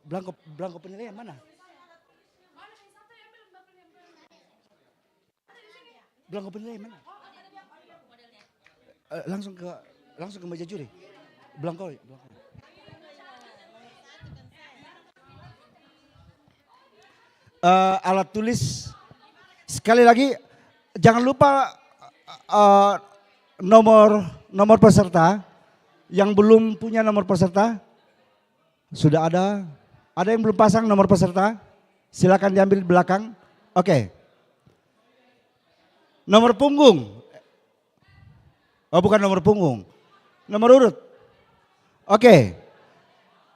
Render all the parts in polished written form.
Belangko penilaian mana? Belangko penilaian mana? Langsung ke meja juri. Belangko. Alat tulis sekali lagi jangan lupa nomor peserta yang belum punya nomor peserta sudah ada yang belum pasang nomor peserta silakan diambil di belakang. Oke. Nomor punggung. Oh bukan nomor punggung. Nomor urut. Oke.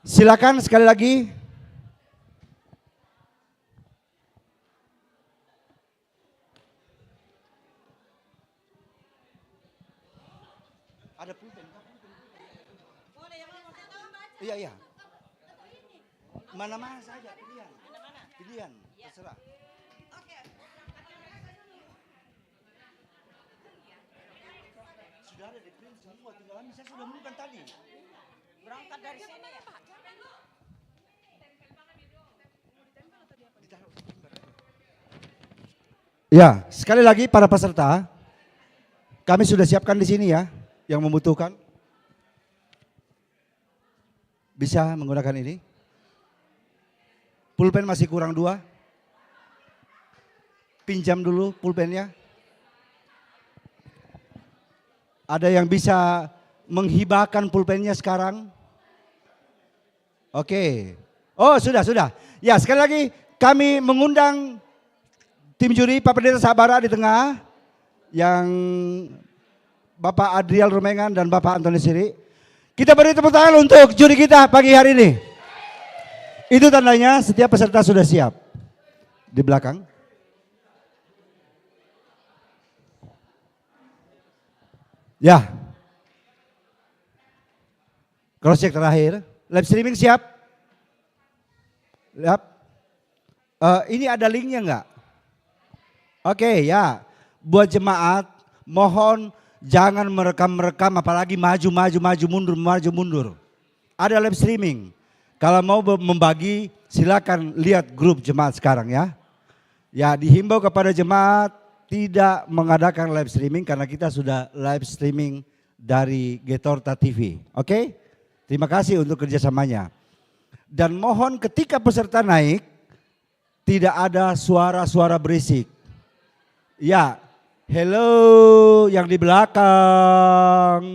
Silakan sekali lagi. Ada pulpen. Iya. Mana-mana saja pilihan. Terserah. Sudah ada di print semua, tinggal saya sudah menemukan tadi. Berangkat dari sini ya Pak. Ya, sekali lagi para peserta, kami sudah siapkan di sini ya, yang membutuhkan bisa menggunakan ini. Pulpen masih kurang 2. Pinjam dulu pulpennya. Ada yang bisa menghibahkan pulpennya sekarang? Oke. Oh sudah. Ya sekali lagi kami mengundang tim juri Pak Pendeta Sabara di tengah. Yang Bapak Adriel Rumengan dan Bapak Antoni Siri. Kita beri tepuk tangan untuk juri kita pagi hari ini. Itu tandanya setiap peserta sudah siap. Di belakang. Ya. Cross check terakhir. Live streaming siap? Siap. Ini ada linknya enggak? Oke ya. Buat jemaat mohon jangan merekam apalagi maju mundur. Ada live streaming. Kalau mau membagi silakan lihat grup jemaat sekarang ya. Ya dihimbau kepada jemaat tidak mengadakan live streaming karena kita sudah live streaming dari Getorta TV. Oke? Terima kasih untuk kerjasamanya. Dan mohon ketika peserta naik tidak ada suara-suara berisik. Ya, hello yang di belakang.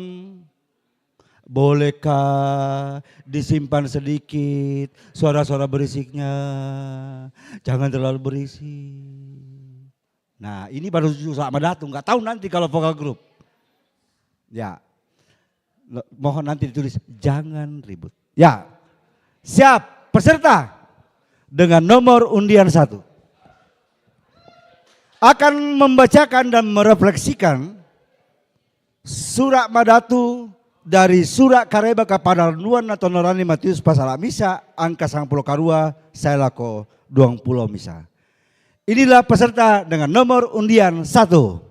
Bolehkah disimpan sedikit suara-suara berisiknya? Jangan terlalu berisik. Nah ini baru sama Datu, nggak tahu nanti kalau vokal grup. Ya, mohon nanti ditulis jangan ribut. Ya, siap peserta dengan nomor undian 1. Akan membacakan dan merefleksikan surat Madatu dari surat kareba kepada nuan atau norani Matius pasal misa angka 10 karua saya lako 20 misa. Inilah peserta dengan nomor undian 1.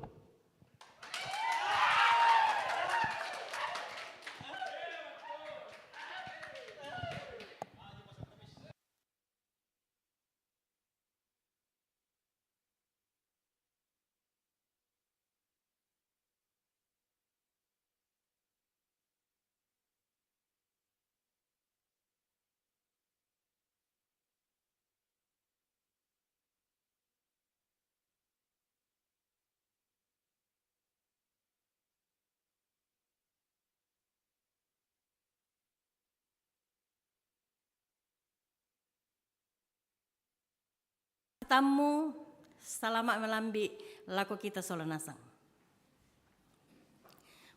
Tamu selamat melambi laku kita solanasang.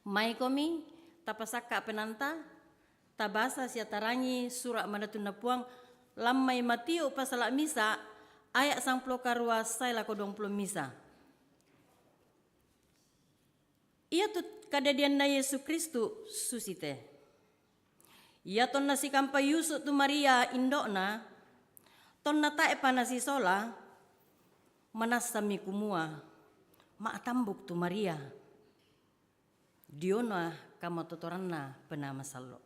Mai komi tapasaka penanta tabasa siatarangi surat Madatu Napuang lamai Matiu pasal misa ayat 10 karua sai lako 20 misa. Ia tu kadadian na Yesus Kristus susite. Ia ton nasi kampa Yusuf tu Maria indokna ton natae panasi sola manasami kumua mak tambuk tu Maria diona kama totoranna penama sallo.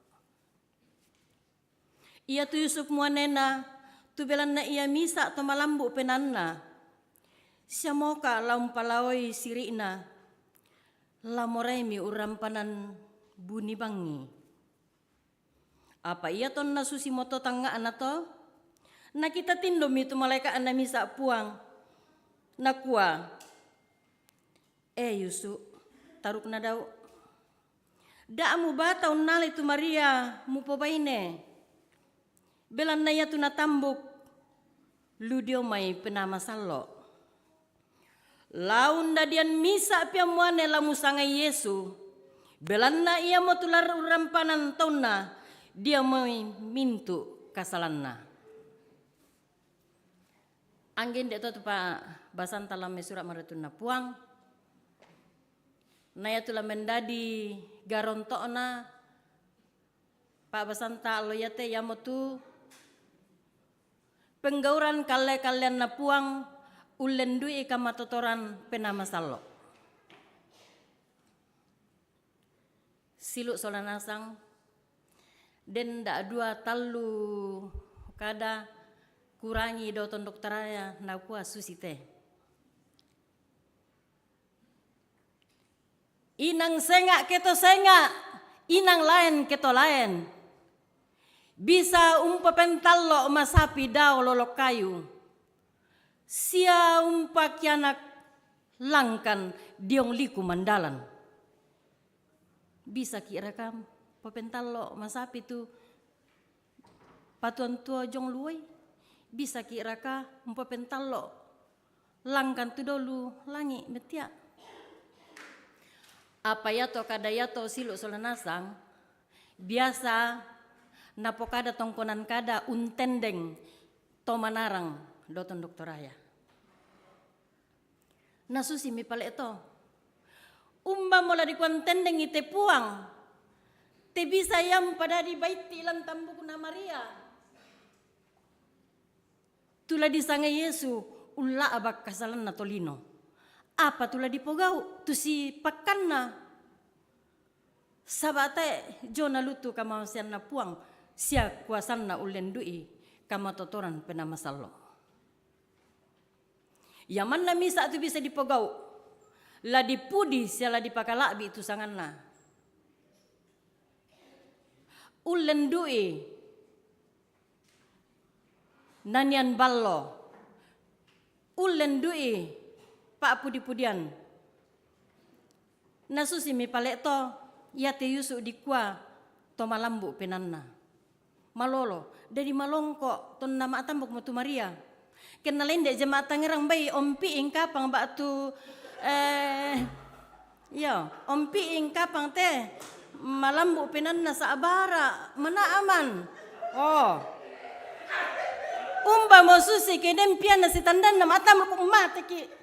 Ia tu Yusuf muanena, tu belanna ia misa to malambu penanna. Siamoka laum palawai sirina, lamoremi urampanan buni bangi. Apa ia ton na susi moto tangga anato? Na kita tindomi tu malaikat anda misa puang. Nakua, Yusuf, taruk na daw. Daamu bataw nali tu Maria mupobaine. Belan na ya tu natambuk. Ludio may penamasallo. Laun da dian misa piamuane lamu sangai Yesu. Belan na ia mo tular urampanan tauna. Dia mau mintu kasalanna. Angin dek tu Pak basan talam surat maratun na puang. Naya tula mendadi garontona Pak basanta loyate yamotu penggauran kalian na puang ulendui kamatotoran penamasallo. Siluk solanasang den da dua talu kada kurangi doton dokteraya na kuah susite. Inang senga keto senga, inang lain keto lain. Bisa pentallo masapi daw lolok kayu. Sia kianak langkan diong liku mandalan. Bisa kira kam pentallo masapi tu patuan tua jong luai. Bisa kira ka pentallo langkan tu dulu langi metia. Apa ya to kada ya to siluk solanasang biasa napo kada tongkonan kada untendeng to manarang doton doktoraya. Nasusi mi pale to. Umba mola di kuantendeng ite puang. Te bisa yam pada di baiti lan tambuk na Maria. Tula di sanga Yesu ulla abak kasalan na tolino. Apa tula dipogau tu si pakanna sabate jona lutu kama sian na puang sia kuasan na ulendui kama totoran penamasallo. Yaman na misa tu bisa dipogau la dipudi sia la dipakalabi tu sanganna. Ulendui nanian ballo ulendui Pak pudi-pudian. Nasusi mi palekto ya te Yusuf dikwa to malambu penanna. Malolo dari malongko ton nama tambuk matu Maria. Kenalain dek jemaat Tangerang bayi ompi ingkapang batu ompi ingkapang teh malambu penanna saabara mana aman. Oh. Umba mo susi kedem piana si tandan nama tambuk mate ki.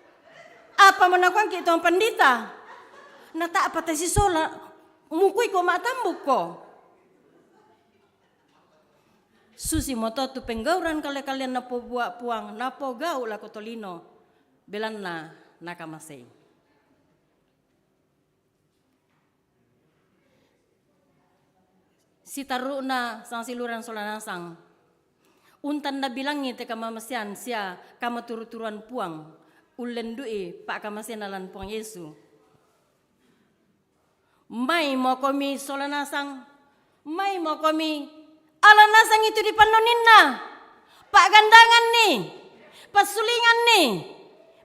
Apa menakuan kita pandita? Nata apa tesi sola mukui ko matambuk ko. Susi moto tu penggauran kalian napo buat puang napo gau la kotolino belan na nakamasei. Si taru na sang siluran solanasang untan na bilangi te kamamasian sia kama turu-turuan puang. Ulendui Pak kamasinalan puang Yesu. May mo komi solanasang, may mo komi alanasang itu dipanonin na. Pak gandangan nih, pasulingan nih,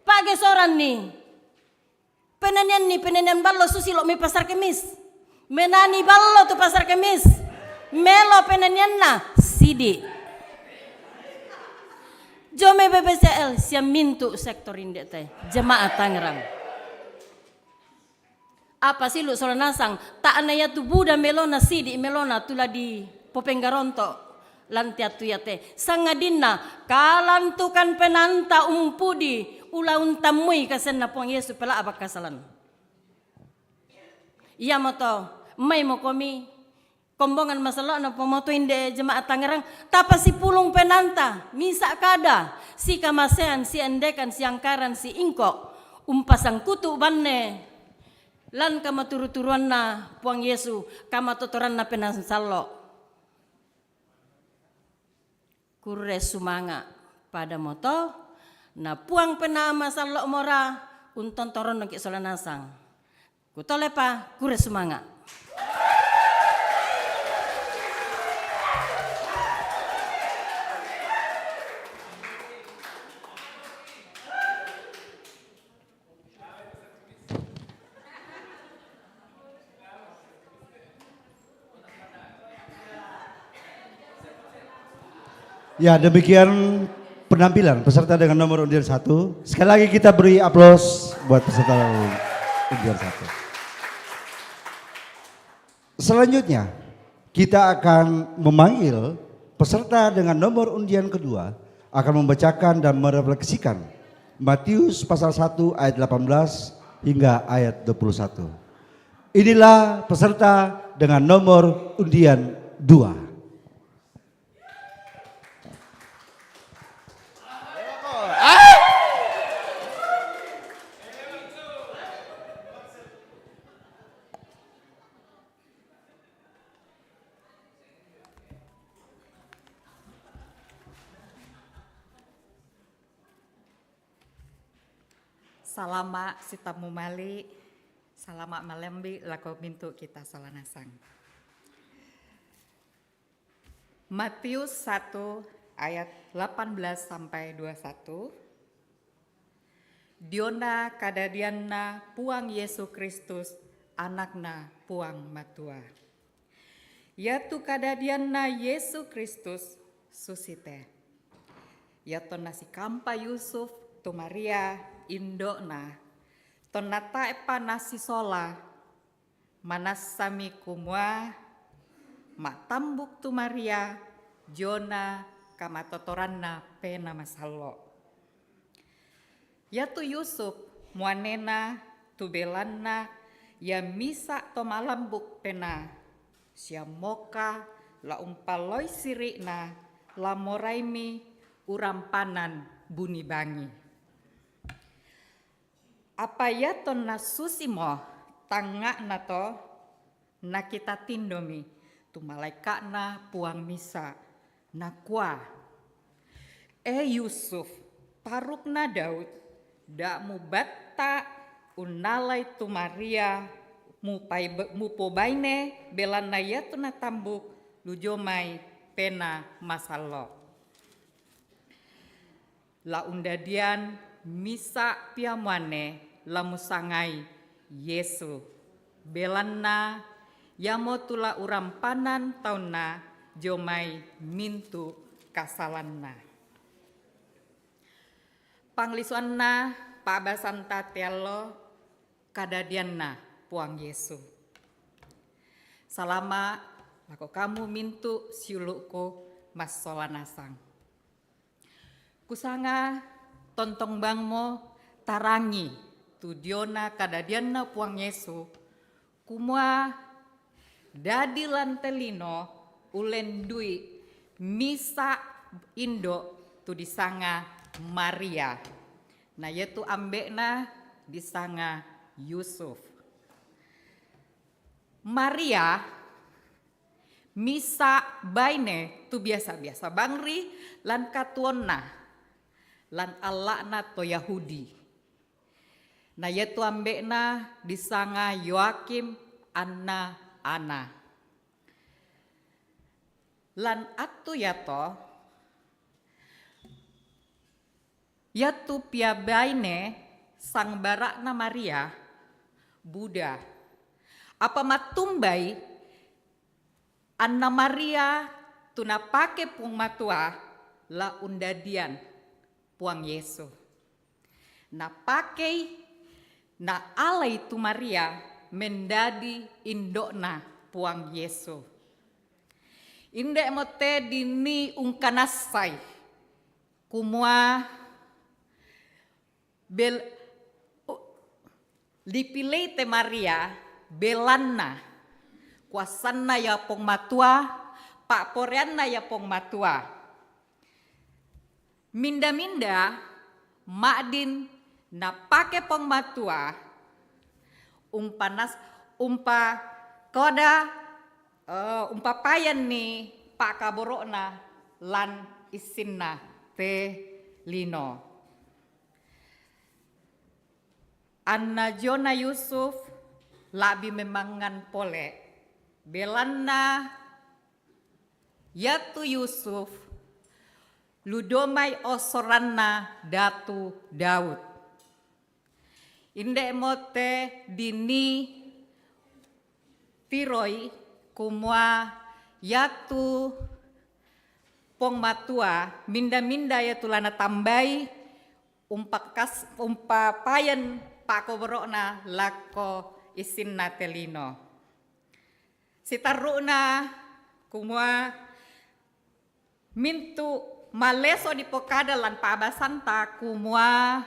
Pak gesoran nih. Penanian ballo susilo mi pasar kemis. Menani ballo tu pasar kemis. Melo penanian na sidi. Jome BPCL siam mintu sektor indek teh jemaat Tangerang. Apa sih lu solanasang tak anaya tu buda melona sidi melona tula di popenggaronto lantiatu ya teh sangadina kalantukan penanta umpudi ula untamui kasenna puang Yesu pela abak kasalan. Iya moto mai mo komi kombongan masalah na pemotoin de jemaat Tangerang tapa si pulung penanta misa kada si kamasean si endekan si angkaran si ingko umpasang kutu banne lan kama turu-turuan na puang Yesu kama totoran na penasalo kure sumanga pada moto na puang pena masalok mora unton toron nongki solanasang. Kutolepa kure sumanga. Ya, demikian penampilan peserta dengan nomor undian 1. Sekali lagi kita beri aplaus buat peserta undian 1. Selanjutnya kita akan memanggil peserta dengan nomor undian kedua akan membacakan dan merefleksikan Matius pasal 1 ayat 18 hingga ayat 21. Inilah peserta dengan nomor undian 2. Salama sitamu mali, salama malembi lako bintu kita solanasang. Matius 1 ayat 18 sampai 21. Diona kadadianna puang Yesus Kristus anakna puang matua. Yatu kadadianna Yesus Kristus susite. Yato nasi kampa Yusuf tu Maria indokna tonata epa nasi sola manasami kumwa mak tambuk tu Maria Jona kamatotoranna pena masalo. Yatu Yusuf muanena tu belanna ya misa to malambuk pena siamoka la umpaloi sirikna la moraimi urampanan buni bangi. Apa ya to na susimo tangga na to na kita tindomi tu malaikat na puang misa na kwa Yusuf paruk na Daud da mu batta unalai tu Maria mu pobaine belana ya tu na tambuk lujomai pena masalo la undadian misa piamane lamusangai Yesu belanna yamotula urampanan tauna jomai mintu kasalanna. Panglisuanna pabasanta tialo kadadianna puang Yesu. Salama lako kamu mintu siuluko mas solanasang. Kusanga tontong bangmo tarangi tu diona kadadianna puang Yesu kumua dadi lantelino ulen dui misa indo tu disanga Maria na yetu ambekna disanga Yusuf. Maria misa baine tu biasa-biasa bangri lan katuonna lan alakna to Yahudi. Na yetu ambekna disanga Yoakim Anna Ana. Lan atu yato yatu piabaine sang barakna Maria Buddha. Apa matumbai Anna Maria tuna pake pung matua la undadian puang Yesu. Na pakai na alai tu Maria mendadi indokna puang Yesu. Indek mote dini ungkanasai kumua dipilih te Maria belanna kuasanna ya pong matua pak poreanna ya pong matua. Minda-minda makdin na pake pong matua umpa koda umpa payan ni pak kaborokna lan isinna te lino. Anna Jona Yusuf labi memangan pole. Belanna yatu Yusuf ludomai osoranna datu Daud. Inde mote dini tiroi kumwa yatu pong matua minda-minda yatu lana tambai umpa payan pako berokna lako isinna telino. Sitaruna kumwa mintu maleso di pokada lan paabasanta kumwa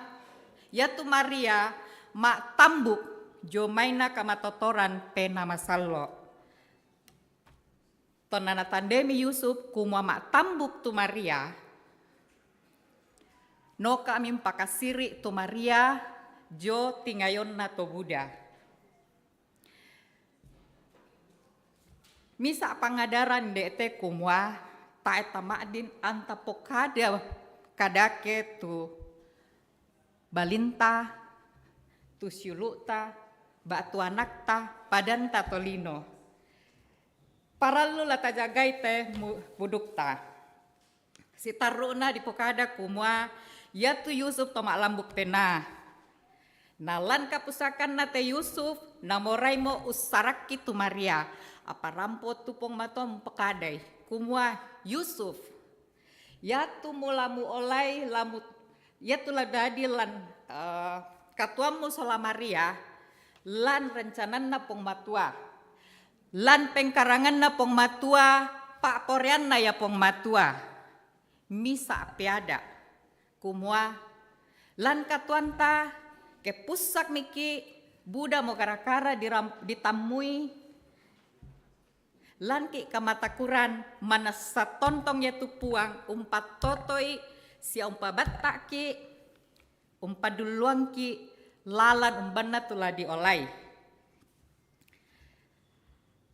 yatu Maria mak tambuk jomaina kamatotoran pena masallo. Tonana tandemi Yusuf kumwa mak tambuk tu Maria. No kami pakasiri tu Maria jo tingayon na to Buddha. Misa pangadaran dete kumwa taeta makdin anta pokada kadake tu balinta tu syuluta batu anakta padanta tolino. Paralu lata jagai te budukta. Sitaruna di pokada kumwa yatu Yusuf tomak lambuk pena. Nalan kapusakan nate Yusuf namorai mo usaraki tu Maria. Apa rampo tupong matom pekadai kumwa Yusuf. Yatu mulamu olai lamu yatu ladadi lan katuamu sola Maria lan rencanan na pong matua. Lan pengkarangan na pong matua pak porean na ya pong matua. Misa piada kumwa lan katuanta ke pusak miki Buddha mo karakara ditamui lan ki kamatakuran mana satontong yatu puang umpat totoi sia umpa batak ki umpa duluang ki lalan umbana tula diolai.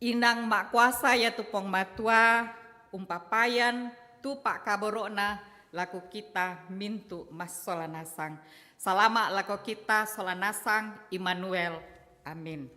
Inang mak kuasa yatu pong matua umpapayan tu pak kaborokna laku kita mintu mas solanasang. Salama laku kita solanasang Immanuel. Amin.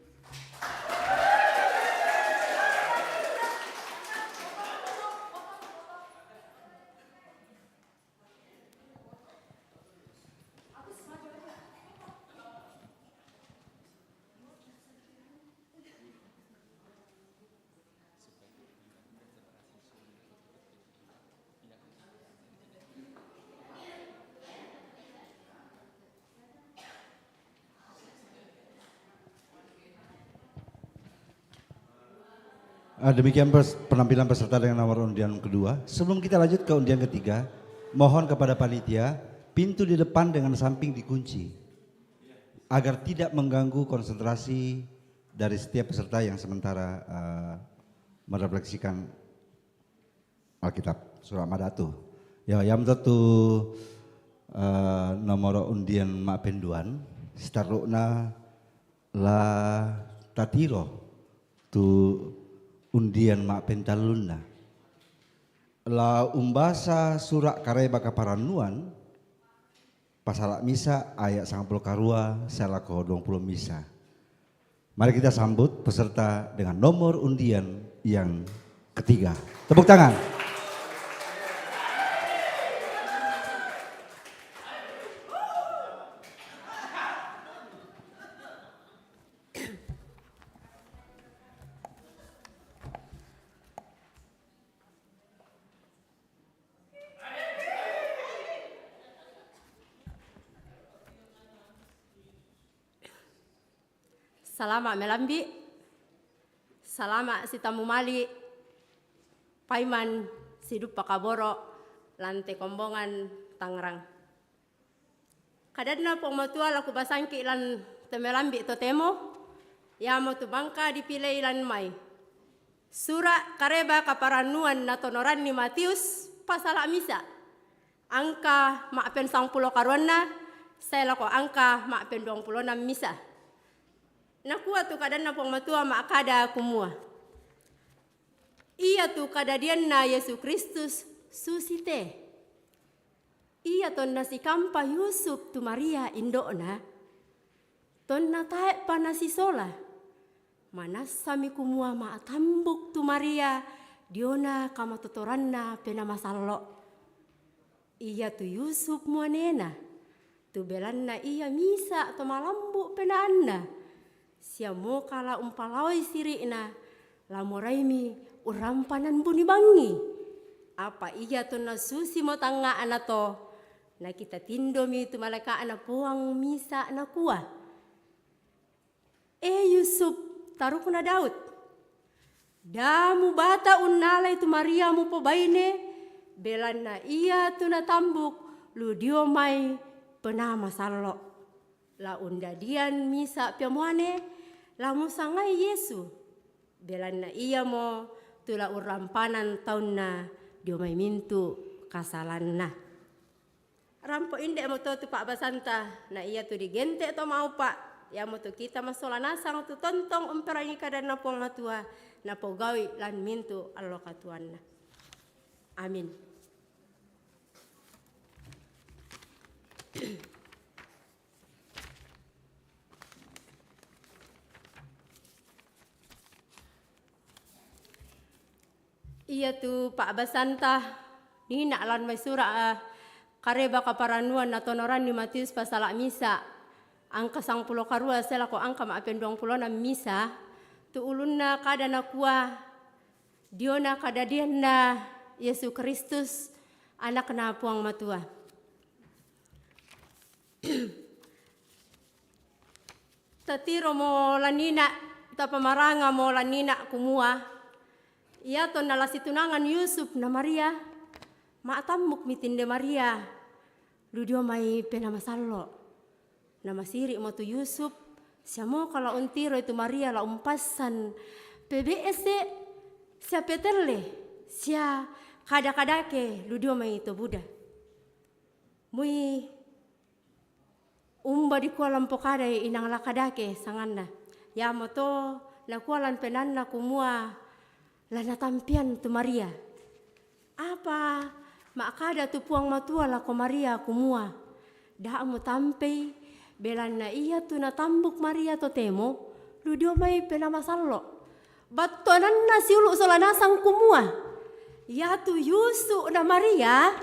Demikian penampilan peserta dengan nomor undian kedua. Sebelum kita lanjut ke undian ketiga, mohon kepada panitia pintu di depan dengan samping dikunci agar tidak mengganggu konsentrasi dari setiap peserta yang sementara merefleksikan Alkitab surah Madatu. Ya, yang tentu nomor undian mak penduan starukna la tatiro tu undian mak pentalunna la umbasa surak kareba kaparanuan pasal misa ayat 90 karua selako 20 misa. Mari kita sambut peserta dengan nomor undian yang ketiga. Tepuk tangan. Salama Melambi, salama Sitamu Mali, Paiman Sidup Pakaboro, Lante Kombongan Tangerang. Kadadna pong matua laku basangki lan temelambi totemo, ya mo tu bangka dipilih lan mai. Sura kareba kaparanuan na tonoran ni Matius pasala misa. Angka maapen 10 karuana, saya lako angka maapen 26 misa. Nakuha tu kadana pong matua maakada kumua. Iya tu kadadian na Yesus Kristus susite. Iya ton nasi kampa Yusuf tu Maria indona. Ton na tae pa nasi sola. Manasami kumua maatambuk tu Maria diona kama totoranna pena masallo. Iya tu Yusuf muanena. Tu belanna iya misa to malambu pena anna. Siamo kala umpalawai sirina lamoraimi urampanan buni bangi. Apa iya to nasusi mo tanga anato na kita tindomi tu malaka ana puang misa na kuah. Yusuf taruk na Daud. Damu bata unnalay tu Maria mu po baine belan na iya tu natambuk ludio may penama sallo. La undadian misa piamuane la musangay Yesu. Belan na iya mo tula urampanan taon na dio may mintu kasalan na. Rampo inde mo to tu Pak Basanta na iya tu digente to mau Pak. Ya mo tu kita masolanasang tu tontong umperani kada na pong matua na pogawi lan mintu allo katuan na. Amin. Iya tu Pak Basanta ni naklan may sura kareba kaparanuan na tonoran ni Matius pasala misa angka 10 karua sela ko angka maapen 20 na misa tu ulun na kada na kuah diona kadadian na Yesus Kristus anak na puang matua. Tatiro mo lanina tapamaranga mo lanina kumua. Iya to nalasi tunangan Yusuf na Maria. Maatamuk mitinde Maria. Ludio may penamasallo. Na masiri mo to Yusuf. Siya mo kala untiro itu Maria la umpasan. PBS siya peterle. Siya kada-kadake ludio may itu Buddha. Muy umba di kualan pokaday inang lakadake sanganna. Ya mo to na kualan penanna kumua. La natampian tu Maria. Apa makada tu puang matua la ko Maria kumua. Daa mo tampei belan na iya tu natambuk Maria to temo ludio may penamasallo. Batonan na siulu solanasang kumua. Ya tu Yusu na Maria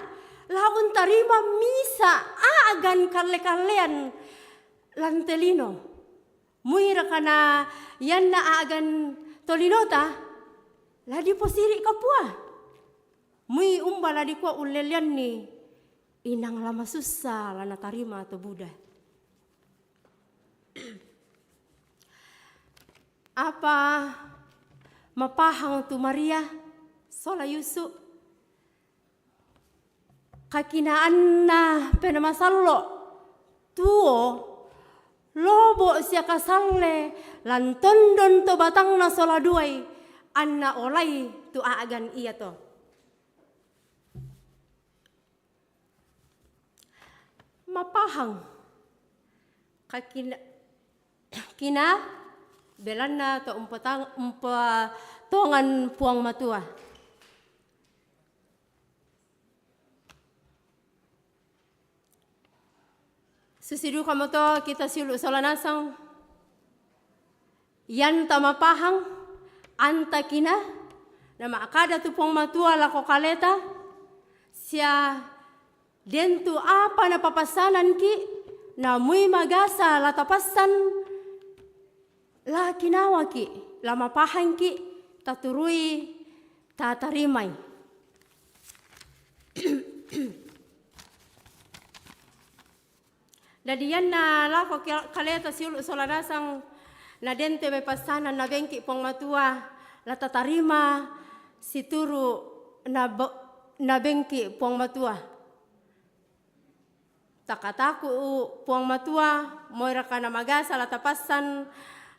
laun tarima misa aagan kalle-kallean lantelino. Muira kana yan na aagan tolinota. Ladi posiri kapua. Mui umba ladi kuah ulelian ni inang lama susah lana tarima atau Buddha. Apa mapahang tu Maria sola Yusuf kakinaan na penamasallo tuo lobo siya kasalle lantondon to batang na sola duay anna olay tu aagan iya to. Mapahang kina belan na to umpatongan puang matua. Susidu kamo to kita siulu solanasang yan tamapahang anta kina na maakada tu puang matua la ko kaleta siya dentu apa na papasanan ki na muy magasa la tapasan la kinawa ki la mapahang ki taturui tatarimay. Dadiyan na la ko kaleta siulu solanasang na dente may pasanan na bengki pong matua la tatarima situru na bengki pong matua. Takataku pong matua moira ka na magasa la tapasan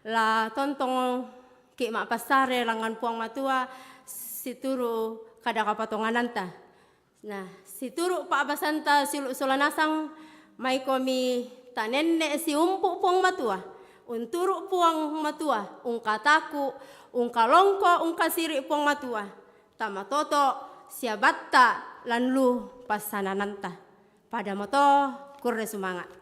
la tontong ki mapasare langan pong matua situru kada kapatongananta. Nah situru Pak Basanta silu solanasang may komi tanenne si umpu pong matua. Unturu puang matua, ungkataku, ungkalongko, ungkasiri puang matua. Tamatoto, siabatta, lanlu pasanananta. Pada moto kurre semangat.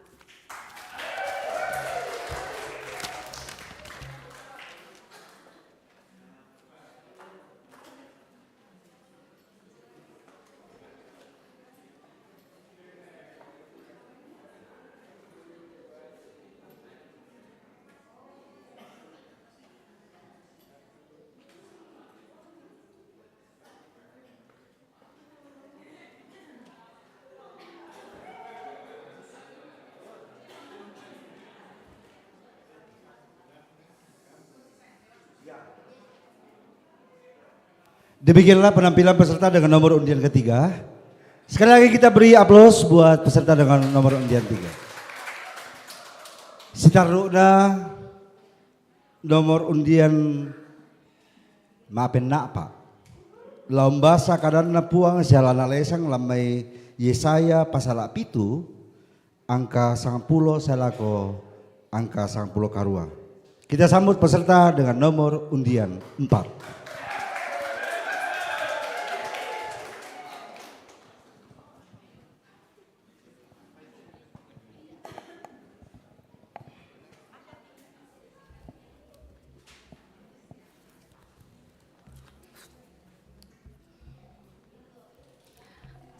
Demikianlah penampilan peserta dengan nomor undian ketiga. Sekali lagi kita beri aplaus buat peserta dengan nomor undian 3. Sitaruna nomor undian maafin nak pak. Lomba sakadan na puang sialana lesang lamai Yesaya pasal 7 angka 10 selako angka 10 karua. Kita sambut peserta dengan nomor undian 4.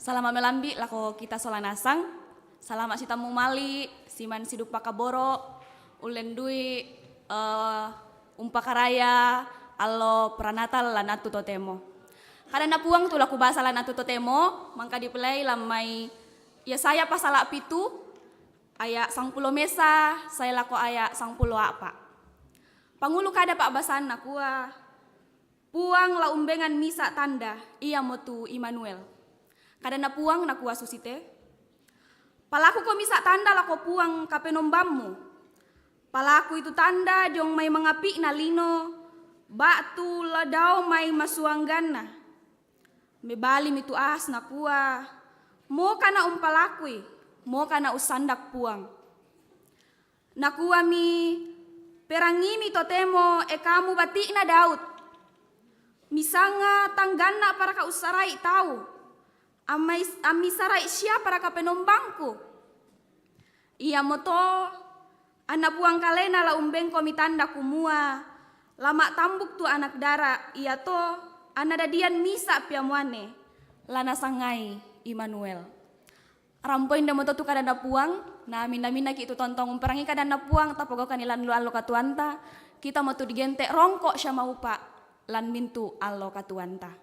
Salamat melambi lako kita solanasang. Salamat si tamu mali, siman siduk pakaboro, ulen dui umpakaraya, allo pranatal lanatu totemo. Kadang na puang tu laku bahasa lanatu totemo, mangka dipelai lamai ya saya pasala pitu, ayak 10 mesa, saya lako ayak 10 apa. Pangulu kada pak basan nakua, puang la umbengan misa tanda, iya motu Immanuel. Kada na puang na kuwa susite. Palaku ko misa tanda lako puang kapenombammu. Palaku itu tanda diong may mangapi na lino. Batu ladao may masuanggan na. Mebalim itu as na kuwa. Mo kana umpalakui. Mo kana usandak puang. Nakuwa mi perangimi totemo kamu batik na Daud. Misanga tanggana para ka usarai tahu. Ami sarai siya para ka penombangku. Iya moto anak puang kalena la umbeng ko mitanda kumua. Lama tambuk tu anak dara. Iya to anak dadian misa piamuane. Lana sangai Immanuel. Rampoin da moto tu kada na puang. Na mina ki itu tontong umperangi kada na puang. Tapogo kanilan lu allo katuanta. Kita moto digentek rongkok siya maupa. Lan mintu allo katuanta.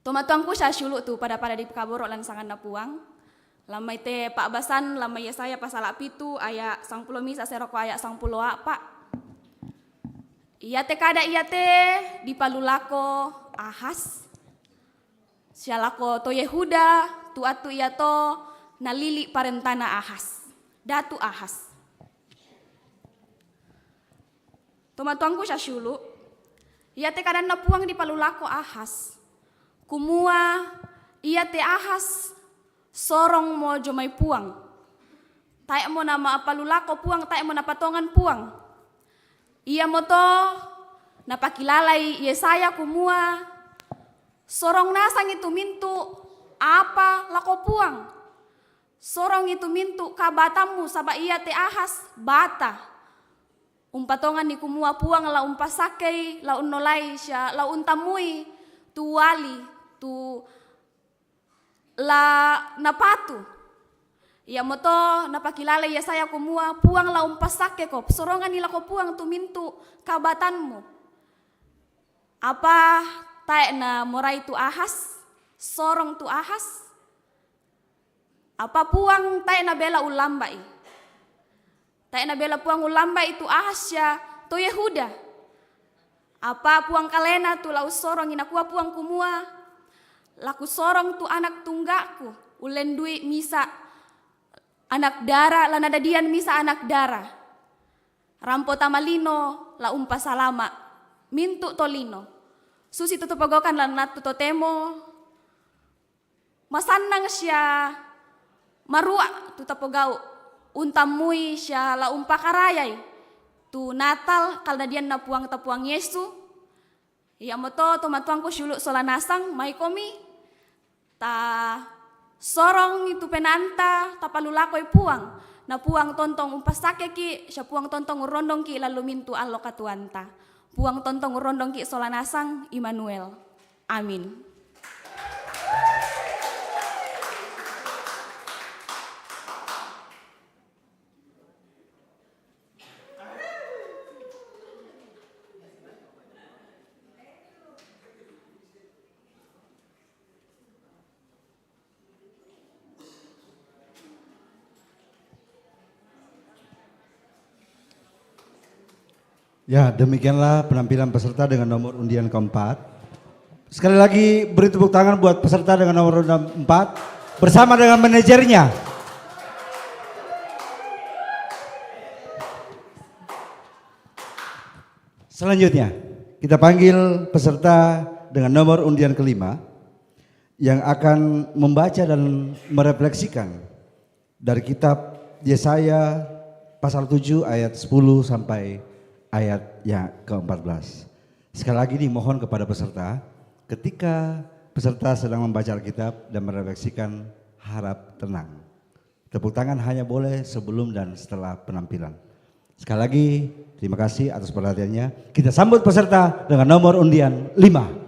Tomatuangku siya syuluk tu pada di kaboro lan sangan na puang. Lamai te pak basan, lamai saya pasala pitu, ayak 10 misa seroko ayak 10 pak. Iya te kada iya te dipalulako Ahas. Sialako to Yehuda, tu atu iya to nalili parentana Ahas. Datu Ahas. Tomatuangku siya syuluk. Iya te kada na puang dipalulako Ahas. Kumua iya te Ahas sorong mo jomai puang. Tae mo nama apalulako puang, tae mo napatongan puang. Iya mo to napakilalay Yesaya kumua. Sorong nasang itu mintu apa lako puang. Sorong itu mintu kabatamu saba iya te Ahas bata. Umpatongan ni kumua puang la umpasakay, la unnolay siya, la untamui tu wali. Tu la napatu. Iya moto napakilala ya saya kumua puang la umpasake ko. Sorongan nila ko puang tu mintu kabatanmu. Apa tae na moray tu Ahas? Sorong tu Ahas? Apa puang tae na bela ulambai? Tae na bela puang ulambai itu Ahas ya to Yehuda. Apa puang kalena tu lau sorong inakuwa puang kumua. Laku sorong tu anak tunggaku, ulen dui misa anak dara, lana dadian misa anak dara. Rampo tamalino, la umpa salama, mintu tolino. Susi tutupagokan lan natu totemo. Masanang siya, marua tutapogau, untamui siya la umpa karayay. Tu Natal kalnadian na puang tapuang Yesu. Iya moto tomatuangku syuluk solanasang may komi ta Sorong itu penanta tapalulakoi puang. Na puang tontong umpasake ki, siya puang tontong urondong ki lalu mintu allo katuanta. Puang tontong urondong ki solanasang Immanuel. Amin. Ya, demikianlah penampilan peserta dengan nomor undian keempat. Sekali lagi beri tepuk tangan buat peserta dengan nomor undian 4 bersama dengan manajernya. Selanjutnya, kita panggil peserta dengan nomor undian kelima yang akan membaca dan merefleksikan dari kitab Yesaya pasal 7 ayat 10 sampai ayat yang ke-14. Sekali lagi dimohon kepada peserta, ketika peserta sedang membaca Alkitab dan merefleksikan, harap tenang. Tepuk tangan hanya boleh sebelum dan setelah penampilan. Sekali lagi, terima kasih atas perhatiannya. Kita sambut peserta dengan nomor undian 5.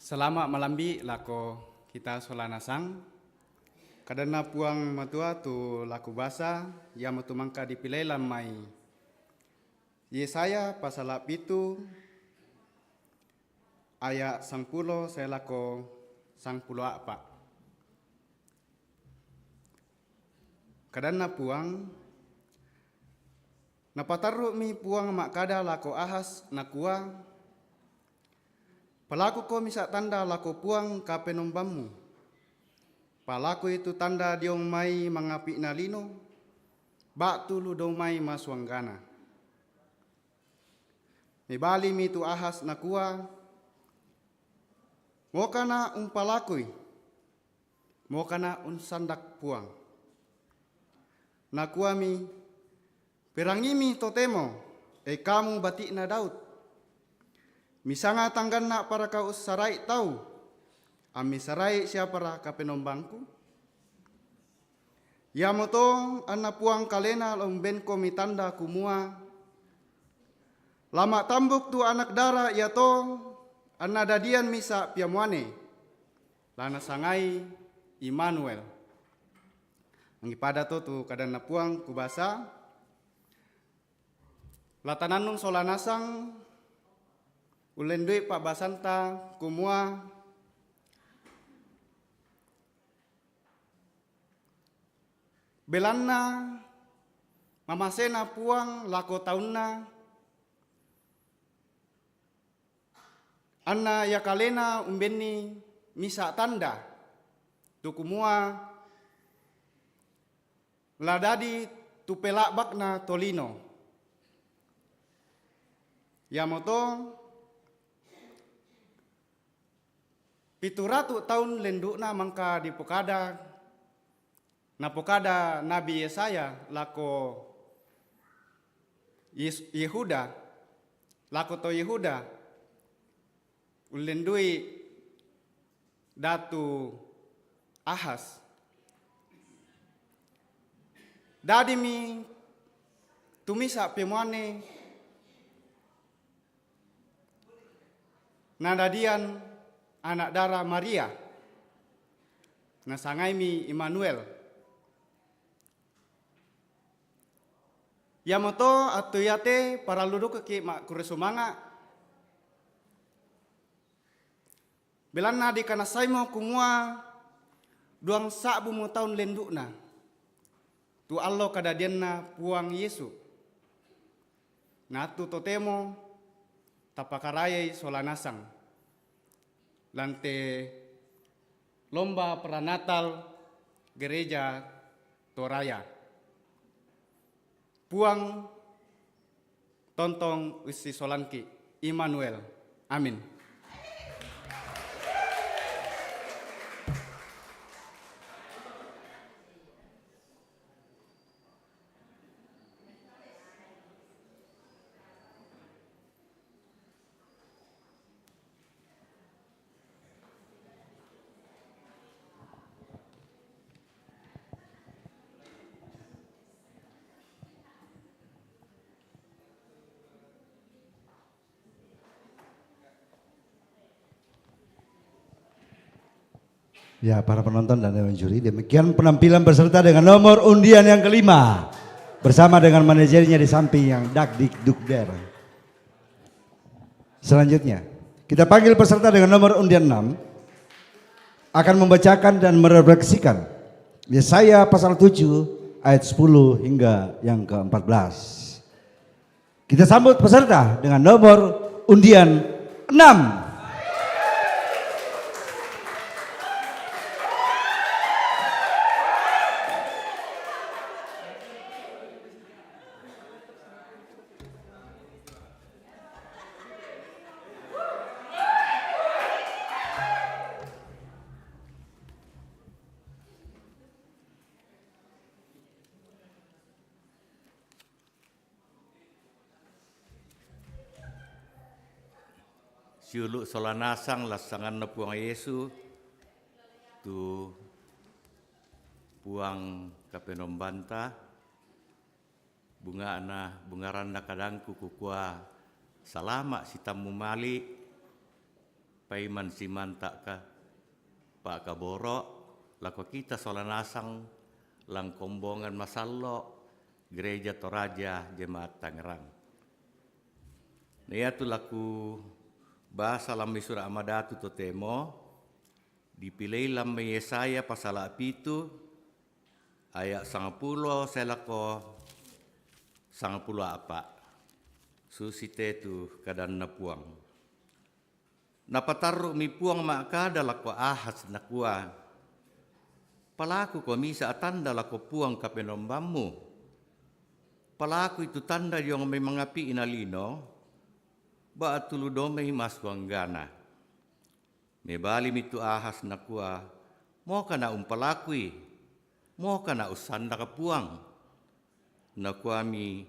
Selamat malambi lako kita solanasang. Kadana puang matua tu laku basa yang matu mangka dipilih lamai. Yesaya pasal 7 ayat 10 saya lako 14. Kadana puang napataru mi puang makada lako ahas nakua. Palaku ko misa tanda lako puang ka penombamu. Palaku itu tanda diong mai mangapi nalino. Bak tulu dong mai maswanggana. Mibali mi tu ahas nakua. Mokana palakui. Mokana sandak puang. Nakua mi. Perangimi totemo. Kamu batik na Daud. Misanga tanggan nak para kau sarai tahu. Ami sarai siapa ra ka penombangku. Ya moto anak puang kalena lomben ko mitanda kumua. Lama tambuk tu anak dara ya to anak dadian misa piamuane. Lana sangai Immanuel. Ngipada to tu kadana puang kubasa. Latananung solanasang ulendui Pak Basanta kumua belanna mamasena puang lako taunna anna ya kalena umbeni misa tanda tu kumua ladadi tu pelak bakna tolino ya moto 700 tahun lendukna mangka di pokada na pokada Nabi Yesaya lako Yehuda lako to Yehuda ulendui datu Ahas dadimi tumisa pemuane nadadian anak darah Maria nasangaimi Immanuel yamoto atuyate para luduk ke mak kuresumanga belana di kana saimo kumua duang sabu mo taun lendukna tu allo kadadianna puang Yesu natu totemo tapakarayai solanasang lante lomba pranatal gereja Toraya. Puang Tontong Usi Solanki Immanuel. Amin. Ya, para penonton dan dewan juri, demikian penampilan peserta dengan nomor undian yang kelima bersama dengan manajernya di samping yang Dakdikdukder. Selanjutnya, kita panggil peserta dengan nomor undian 6 akan membacakan dan merefleksikan Yesaya pasal 7 ayat 10 hingga yang ke-14. Kita sambut peserta dengan nomor undian 6. Siuluk solanasang lasangan na puang Yesu tu puang kapenombanta bunga bungaran na kadangku kukua salama si tamu mali paiman si manta ka pak kaboro lako kita solanasang lang kombongan masallo gereja Toraja Jemaat Tangerang. Nia tu laku bahasa lambe surah amadatu totemo dipilih lambe Yesaya pasal 7 ayat 10 selako 10 apa susite tu kadan na puang napataru mi puang makada lako ahas nakua palaku ko misa tanda lako puang kapenombammu palaku itu tanda yang may mangapi inalino ba tulu domay maswanggana. Mebali mitu ahas na kuwa, mo ka na umpalakwi, mo ka na usanda ka puang. Na kuwa mi,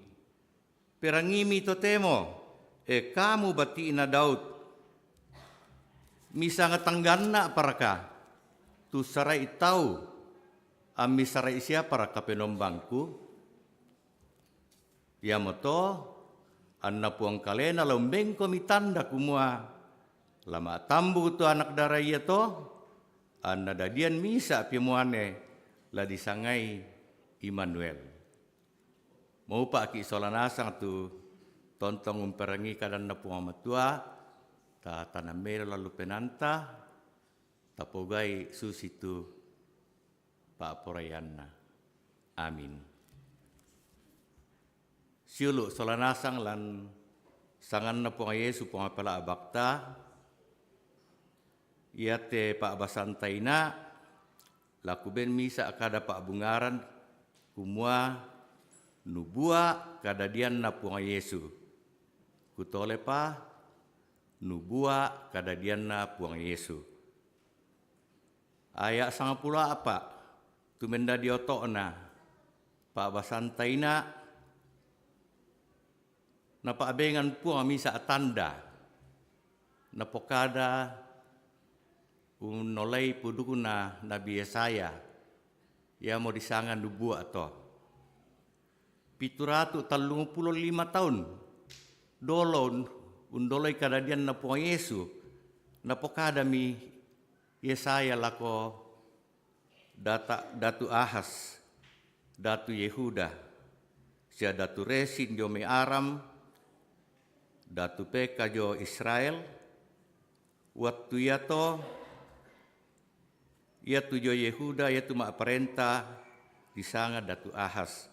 perangimi to temo, kamu bati na daud. Misa nga tanggan na para ka, tu saray itaw, ami saray siya para ka penombangku. Yamo to, anna puang kalena lombeng komitanda kumua lama tambu tu anak daraya to anna dadian misa pimuane la disangai Immanuel mau pak ki solanasang tu tontong umperangi kadan na puang matua ta tanamera lalu penanta tapogai susitu pak porayanna amin. Siuluk solanasang lan sangan na puang Yesu puang pala abakta iate pak basantay na lakuben misa kada pak bungaran kumua nubua kadadian na puang Yesu kutole pa nubua kadadian na puang Yesu ayat 10 apa tumenda diotok na pak basantay na napaabengan po misa atanda napokada unolay puduko na Nabi Yesaya ya mo disangan dubu ato 735 tahun dolon undolay kadadian na po Yesu napokada mi Yesaya lako datu Ahas datu Yehuda siya datu Resin jome Aram datu peka jo Israel waktu yato yatu jo Yehuda yatu mak perintah disanga datu Ahas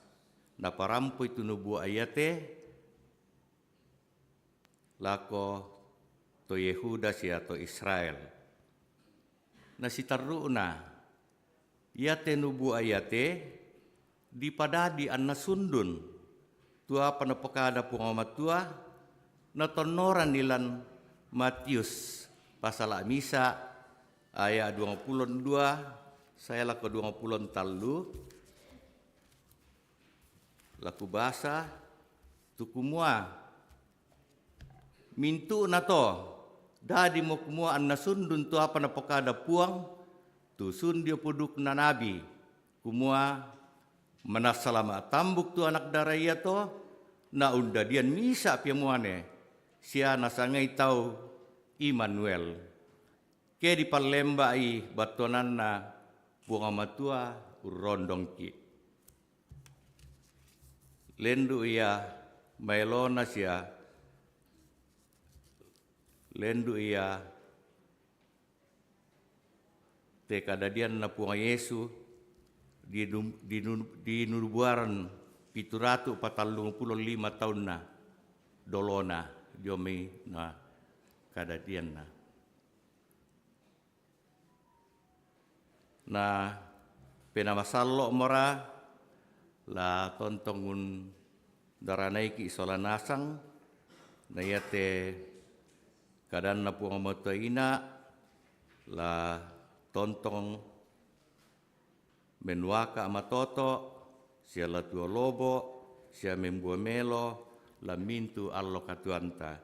na parampo itu nubu ayate lako to Yehuda siya to Israel na sitaru na yate nubu ayate di padadi anna sundun tua panapakada puang matua na tonoran nilan Matius pasal misa ayat 22 saya laku 23 laku bahasa tukumua mintu nato dadi mo kumua an nasundun tu apa na pakada puang tu sundio puduk na nabi kumua manasalama tambuk tu anak daraya to na unda dian misa piamuane sia nasangai tau Immanuel ke di Palemba i batonan na bunga matua urondong ki lendu ia mailona sia lendu ia te kadadian na punga Yesu di nubuaran 745 tahun na dolona diomi na kadadian na penamasalo mora la tontongun daranai ki isola nasang na yate kadan na puang motoina la tontong menuaka amatoto sia la tuo lobo sia membuamelo la mintu allo katuanta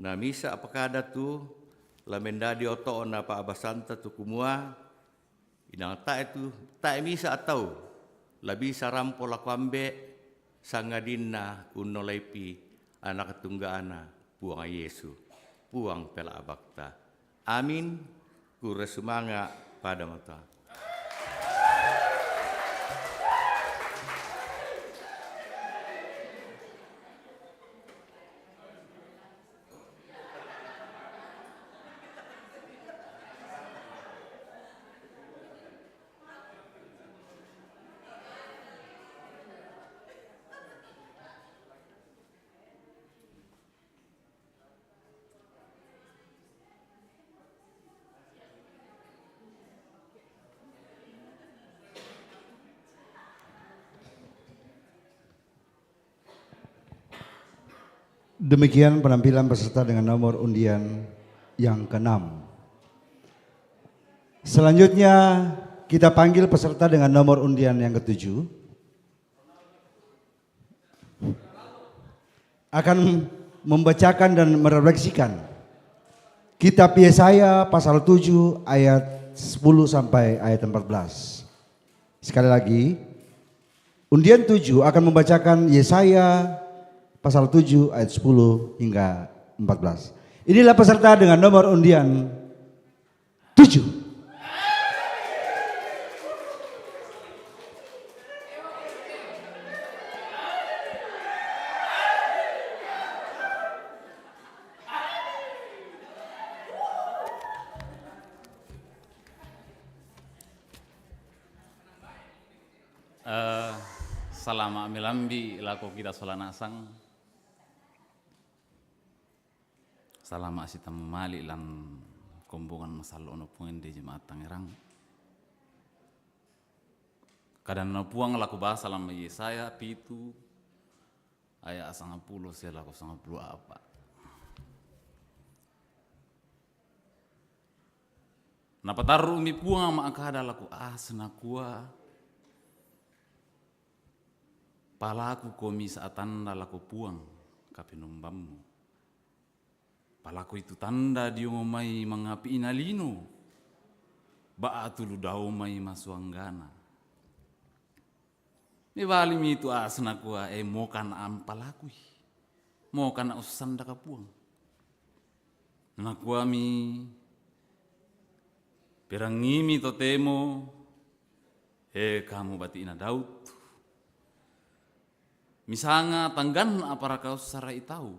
na misa apakada tu la mendadi oto na pa abasanta tu kumua inang ta itu ta misa atau labi sarampo la kwambe sangadinna unolaipi anak tunggaana puang Yesu puang pela abakta amin kuresumanga pada mata. Demikian penampilan peserta dengan nomor undian yang ke-6. Selanjutnya kita panggil peserta dengan nomor undian yang ke-7. Akan membacakan dan merefleksikan Kitab Yesaya pasal 7 ayat 10 sampai ayat 14. Sekali lagi, undian 7 akan membacakan Yesaya pasal 7 ayat 10 hingga 14. Inilah peserta dengan nomor undian 7. Salama milambi lako kita solanasang. Salama asita memali lan kombongan masalo no puang di jemaat Tangerang. Kadang no puang laku bahasa lama Yesaya pitu ayat 90 saya laku 90 apa. Napataru mi puang ma akada laku asna kuah. Palaku komi saat tanda laku puang kapinumbammu. Palaku itu tanda diomai mengapi inalino. Baatulu daumai masuanggana. Ibali mi itu asna kuah mokan ampalakui. Mokan usan daka puang. Nakuami perangimi totemo kamu batina Daud. Misalnya tanggan apara kau sarai tahu,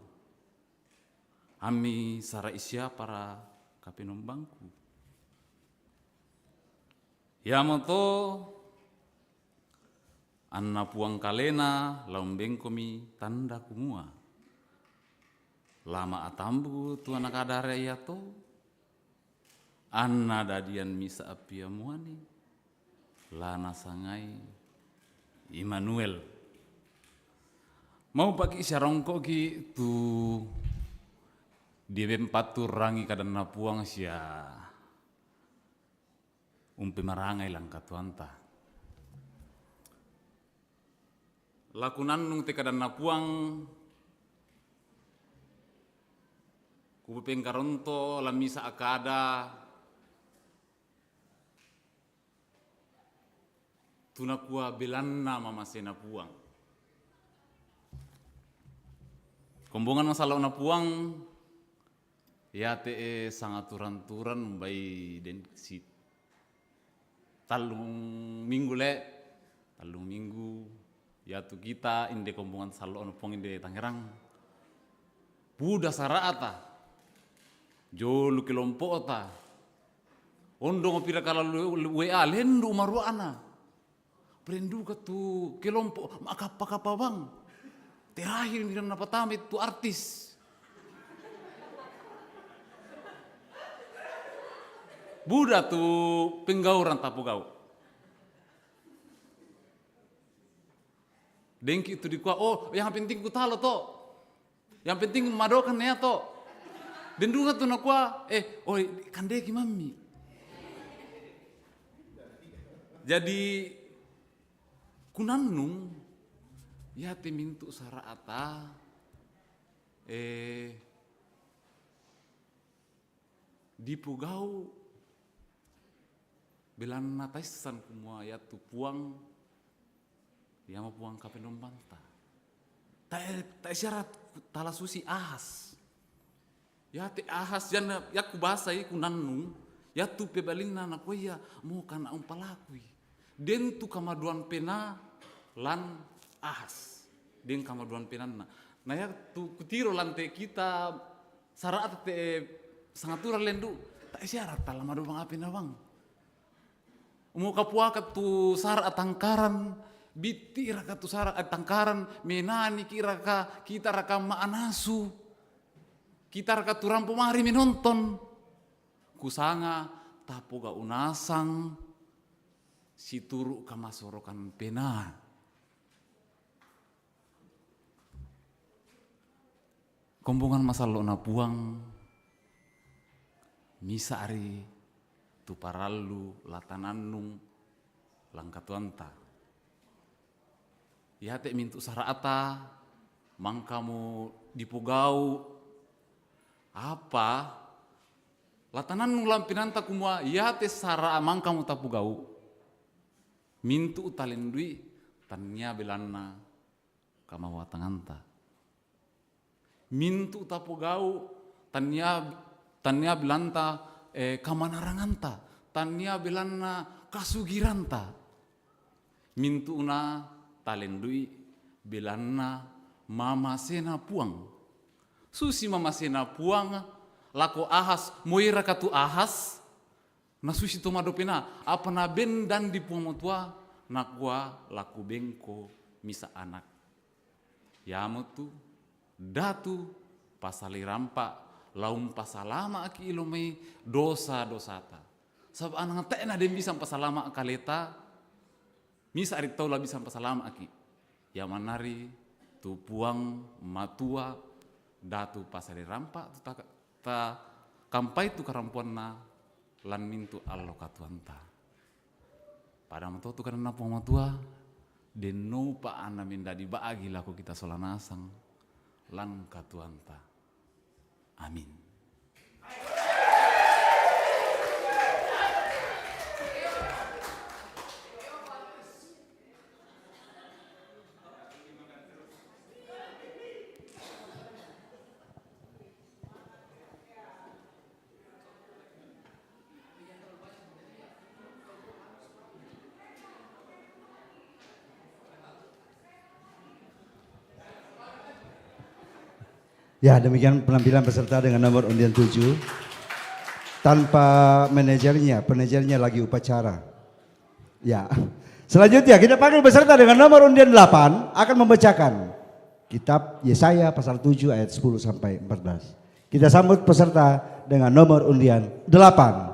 ami sarai isya para kapinumbangku. Ya moto anna puang kalena laumbeng komi tanda kumua. Lama atambu tu anak adare ya to, anna dadian misa apiamuani, lana sangai Immanuel. Mau pakai syarongko ki tu dia bempat tu rangi kadang napuang sia umpi marangai lang katuanta. Lakunan nung te kadang napuang kupeng karonto lamisa akada tuna kua belanna mama sena puang. Kombongan masalah na puang ya te sangat turan-turan bai den si talung minggu ya tu kita inde kombongan salo na puang inde Tangerang buda saraata jolu kelompo ta ondo ngopira kala WA lendu maruana prendu ka tu kelompo makapa bang terakhir ni na patami tu artis buda tu penggauran tapu gau dengki itu dikuah oh yang penting ku talo to yang penting madokan ya to dendunga tu nakua oh kandeki mami jadi kunannung ya te mintu saraata dipugau belan nataisan kumua ya tu puang ya mau puang kapenom banta tak syarat tala susi ahas ya te ahas jana ya ku basai ku nannung ya tu pebalina na koya mo kana umpalakui den tu kamaduan pena lan ahas den kamaduan penan na ya tu kutiro lante kita saraat te sangatura lendu tak syarat tala madu bang apena bang mo kapuaka tu saraat tangkaran biti raka tu saraat tangkaran menani kiraka kita raka maanasu kita raka turampo mari menonton kusanga tapoga unasang situru kamasorokan pena kombongan masalah na puang misari tu paralu latanannung langkatuanta ya te mintu saraata mangkamu dipugau apa latanan nulam pinanta kumua ya te sara amang kamu tapu gau mintu talendui tanya belanna kama watanganta mintu tapu gau tanya belanta kamanaranganta tanya belanna kasugiranta mintu una talendui belanna mama sena puang susi mama sena puang lako ahas moira katu ahas na susi tomado pena apa na ben dan di puang motua nakwa laku bengko misa anak yamotu datu pasali rampa laum pasalama aki ilomei dosa dosata sabab anak tena den bisa pasalama kaleta misa ari tau la bisa pasalama aki ya manari tu puang matua datu pasali rampa ta kampai tu karampuan na lan mintu allo katuanta pada mato tu karena puang matua denu pa ana minda di baagi laku kita solanasang lan katuanta amin. Ya, demikian penampilan peserta dengan nomor undian 7. Tanpa manajernya lagi upacara. Ya. Selanjutnya kita panggil peserta dengan nomor undian 8 akan membacakan kitab Yesaya pasal 7 ayat 10 sampai 14. Kita sambut peserta dengan nomor undian 8.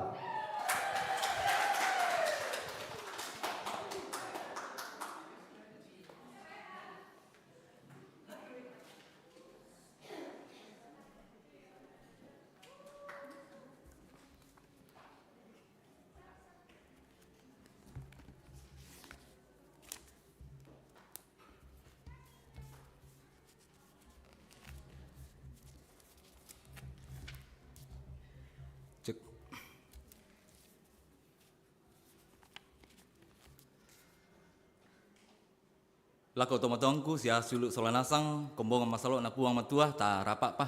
lako tomatongku sia suluk solanasang kombongan masalo na puang matua ta rapak pa.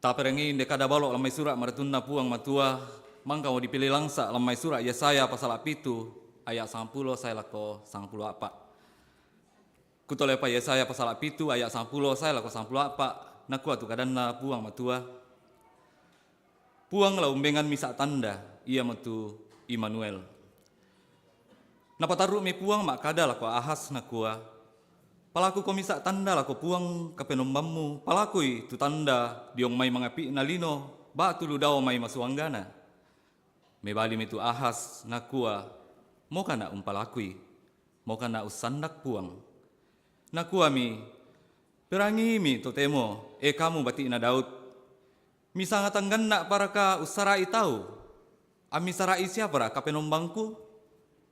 Ta perengi dekada balok lamai surat maratun na puang matua mangka mau dipilih langsa lamai surat Yesaya pasal 7 ayat 10 saya lako 10 apa. Kutole pa Yesaya pasal 7 ayat 10 saya lako 10 apa. Nakua tu kadanna puang matua. Puang la umbengan misa tanda ia matu Immanuel. Napa taruh me puang mak kada lako ahas nakua. Palaku ko misa tanda lako puang kapenombammu. Palakui tu tanda diong mai mangapi nalino ba tulu daw mai masuanggana. Me bali me tu ahas nakua. Mo kana umpalakui. Mo kana usandak puang. Nakua mi perangi mi totemo kamu bati na Daud. Misanga tangganna para ka usarai tau. Ami sarai siapa kapenombangku?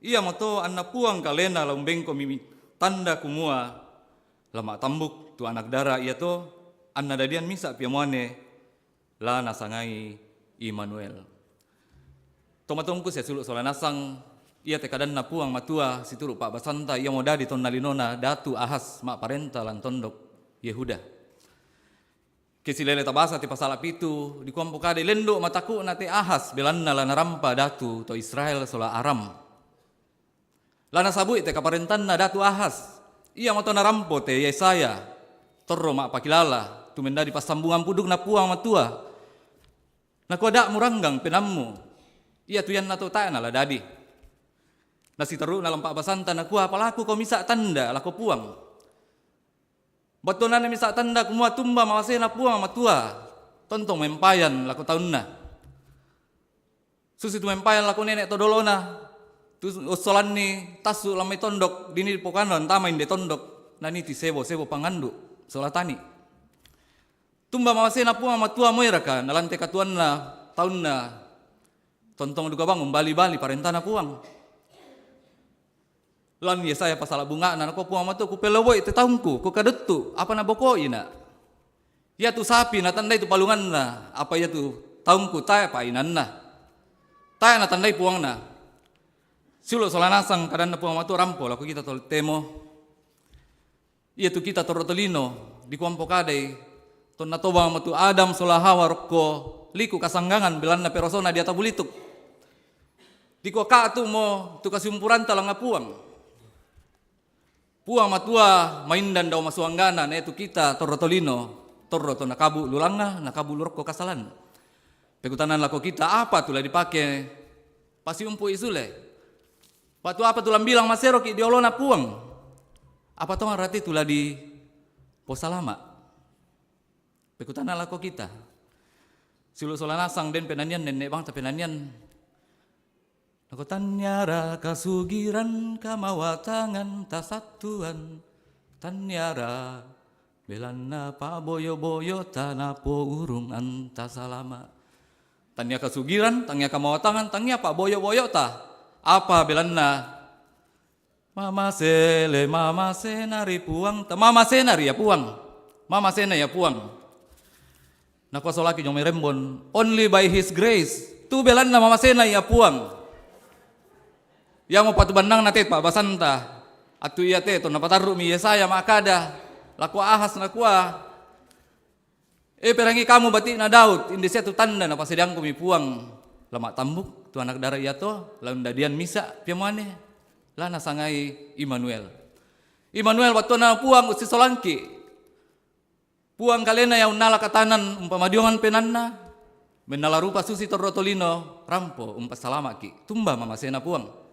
Ia moto anna puang kalena lombeng ko mimi tanda kumua. Lama tambuk tu anak dara ia to anna dadian misa piamuane la nasangai Immanuel. Tomatongku saya suluk sola nasang ia tekadan na puang matua situru Pak Basanta ia moda di ton nalinona datu ahas mak parenta lan tondok Yehuda. Kesilele tabasa ti pasal 7 di kuampo kade lendo mataku nate ahas belanna lana rampa datu to Israel sola Aram. Lana sabui te kaparentanna datu ahas. Ia moto narampo te Yesaya. Torro mak pakilala tu menda di pasambungan puduk na puang matua. Nakuadak muranggang penammu. Ia tuyan na to tae na dadi. Nasi teru na lampak basanta nakua palaku kau misa tanda lako puang. Batonan misa tanda kumua tumba mawasena puang matua. Tontong mempayan lako taunna. Susi tu mempayan lako nenek todolona. Tu usolan ni tasu lamai tondok dini pokanon tamain de tondok. Nani ti sebo pangandu solatani. Tumba mawasena puang matua moiraka nalante katuan na taunna. Tontong duka bangun bali-bali parentana puang. Lan Yesaya pasal bunga na ko puang matu ku pelewoi te taungku ku kadettu apa na bokoi na. Ya tu sapi na tandai tu palungan na apa ya tu taungku tae pa inan na. Tae na tandai puang na. Sulo solanasang kadan na puang matu rampo laku kita tol temo. Ia tu kita torotolino di kuampo kadai ton na tobang matu Adam sola Hawa rokko liku kasanggangan belan na perosona di atabulituk. Di ko ka tu mo tu kasumpuran talanga puang. Puang matua maindan daw masuanggana na itu kita torotolino torro to nakabu lulanga nakabu lurko kasalan. Pekutanan lako kita apa tulah dipake pasi umpu isule. Patu apa tulah bilang masero ki diolona puang. Apa to rati tulah di posalama. Pekutanan lako kita. Silu solanasang den penanian nenek bang ta penanian. Aku tanyara kasugiran kamawatangan tasatuan tanyara belana pa boyo-boyo tanapo urung antasalama. Tanya kasugiran, tanya kamawatangan, tanya pa boyo-boyo ta. Apa belana? Mama senari puang, mama senari ya puang. Mama sena ya puang. Nakosolaki jong merembon, only by his grace. Tu belana mama sena ya puang. Yang mau patu bandang natet Pak Basanta. Atu iya te to napataru mi Yesaya makada. Laku ahas nakua. Perangi kamu bati na Daud. Indesia tu tanda na pasedang mi puang. Lama tambuk tu anak dara iya to. Laun dadian misa piamane. Lana sangai Immanuel. Immanuel waktu na puang usi solanki. Puang kalena yang nala katanan umpamadiongan penanna. Menala rupa susi torotolino rampo salama ki. Tumba mama sena puang.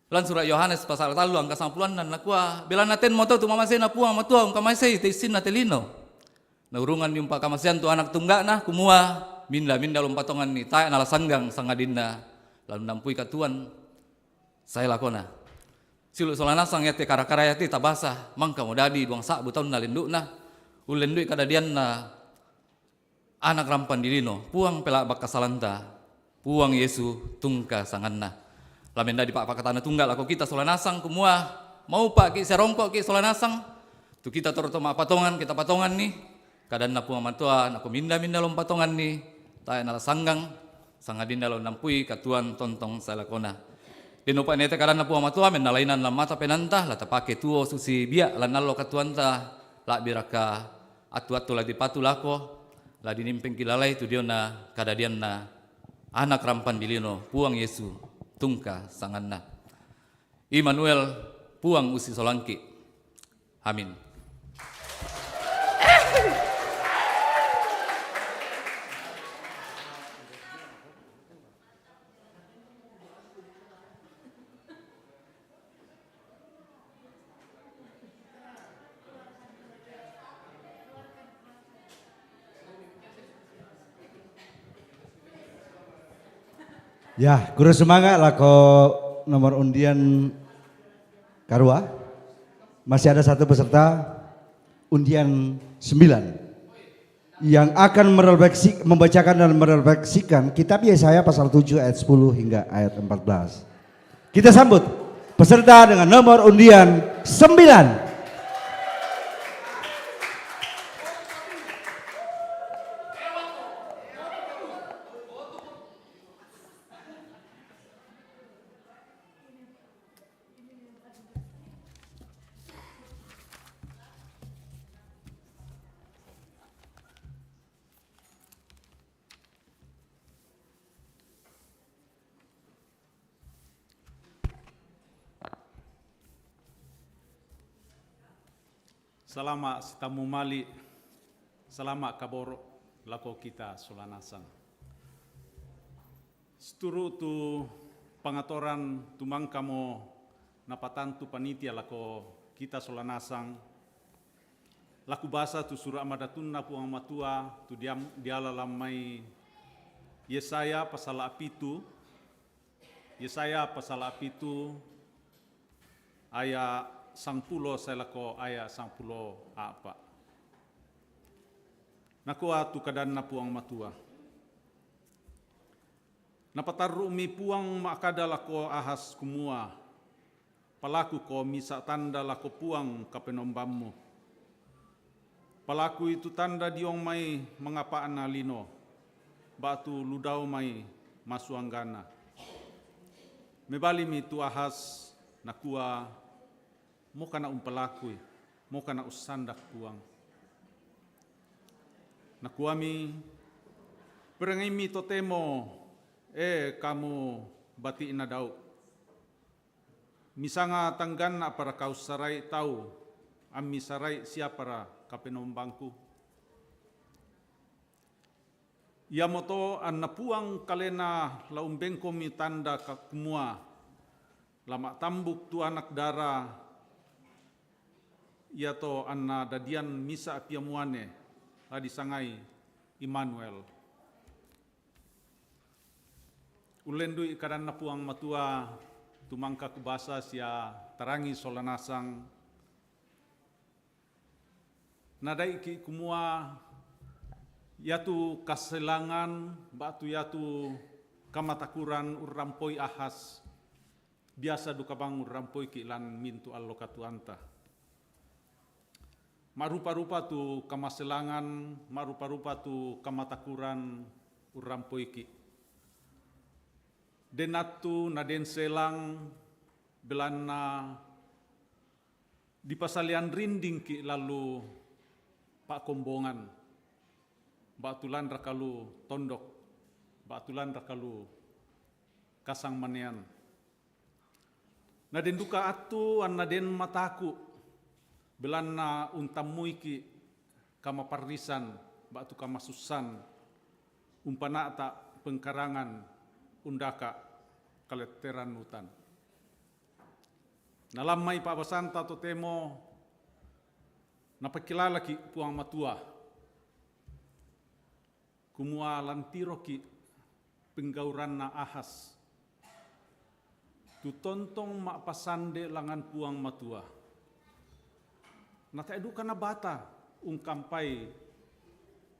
Lan surat Yohanes pasal 3 angka 90 nan nakua belana ten moto tu mama sena puang matua ungka masai te sin na telino. Na urungan ni umpa kamasian tu anak tunggana kumua minda lompatongan ni tae nala sanggang sangadinna lan nampui katuan saya lakona. Silu solana sang yate kara-kara yate tabasa mangka modadi duang sak butaun na lendukna ulendui kadadian na anak rampan dilino puang pelak bakasalanta puang Yesu tungka sanganna. Lamenda di pak pakatana tunggal aku kita solanasang kumua mau pak ki serongkok ki solanasang tu kita torotoma patongan kita patongan nih kadan na puang matua na minda lompatongan nih tae nala sanggang sangadinda lo nampui katuan tontong salakona Dinopa nete karana puang matua men nalainan la mata penanta la tapake tuo susi bia la nallo katuanta la biraka atu la dipatu lako la dinimpeng kilalai tu diona kadadian na anak rampan bilino puang Yesu tungka sanganna. Immanuel puang usi solangki. Amin. Ya, guru semangat lah nomor undian Karua. Masih ada satu peserta undian 9 yang akan membacakan dan merefleksikan kitab Yesaya pasal 7 ayat 10 hingga ayat 14. Kita sambut peserta dengan nomor undian 9. Selama sitamu mali, selama kaboro lako kita solanasan. Seturu tu pengaturan tumang kamo napatantu panitia lako kita solanasang. Laku bahasa tu surah amadatun na puang matua tu diala lamai Yesaya pasal apitu. Yesaya pasal apitu ayat sangpulo selako aya sangpulo apa. Nakua tu kadan na puang matua. Napataru mi puang makada lako ahas kumua. Palaku ko misa tanda lako puang kapenombammu. Palaku itu tanda diong mai mengapa analino. Batu ludau mai masuanggana. Mebali mi tu ahas nakua mo kana umpalakui, mo kana usandak puang. Nakuami, perengai mi totemo, kamu bati na daw. Misanga tanggan na para kau saray tau, ami saray siya para kapenombangku. Yamoto an napuang kalena laumbeng ko mi tanda kakumua, lama tambuk tu anak dara, iato anna dadian misa piamuane adi sangai Immanuel. Ulendui kadan napuang matua tumangka kubasa sia tarangi solanasang. Nadai ki kumua yatu kaselangan batu yatu kamatakuran urampoi ahas. Biasa duka bang urampoi ki lan mintu allo katuanta. Marupa-rupa tu kamaselangan, marupa-rupa tu kamatakuran urampoiki. Denatu naden selang belana di pasalian rinding ki lalu pak kombongan. Batulan rakalu tondok, batulan rakalu kasang manean. Naden duka atu an naden mataku. Belana untamuiki kama parisan, batu kama susan, umpana tak pengkarangan, undaka kaleteran hutan. Nalamai Pak Basanta totemo, napakilala ki puang matua. Kumua lantiro ki penggauran na ahas. Tu tontong mak pasande langan puang matua. Nata edu kana bata ungkampai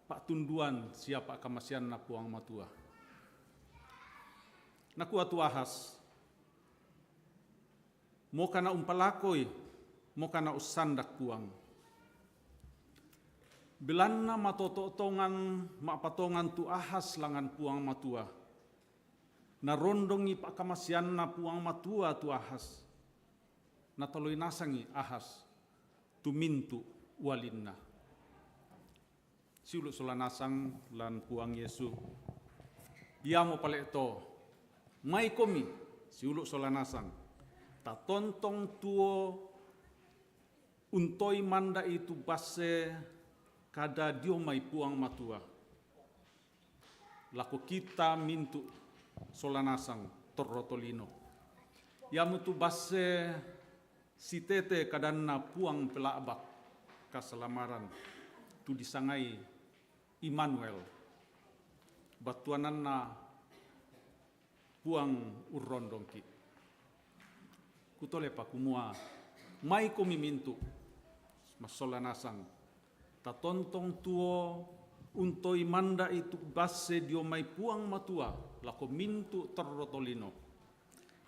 pak tunduan siapa kamasian na puang matua. Nakua tu ahas. Mo kana umpalakoi, mo kana usandak puang. Bilanna matototongan mapatongan tu ahas langan puang matua. na rondongi pakamasian na puang matua tu ahas, na taloi nasangi ahas, tu mintu walinna. Siulu sola nasang lan puang Yesu, ia mo pale to, mai komi, siulu sola nasang, ta tontong tuo, untoi manda itu base, kada dio mai puang matua. Laku kita mintu sola nasang torrotolino. Ya mutu base si tete kadanna puang pelabak kaselamaran tu disangai Immanuel. Batuananna puang urrondongki. Kutole pa kumua mai komi mintu masola nasang. Ta tontong tuo untoi manda itu base dio mai puang matua lako mintu torrotolino.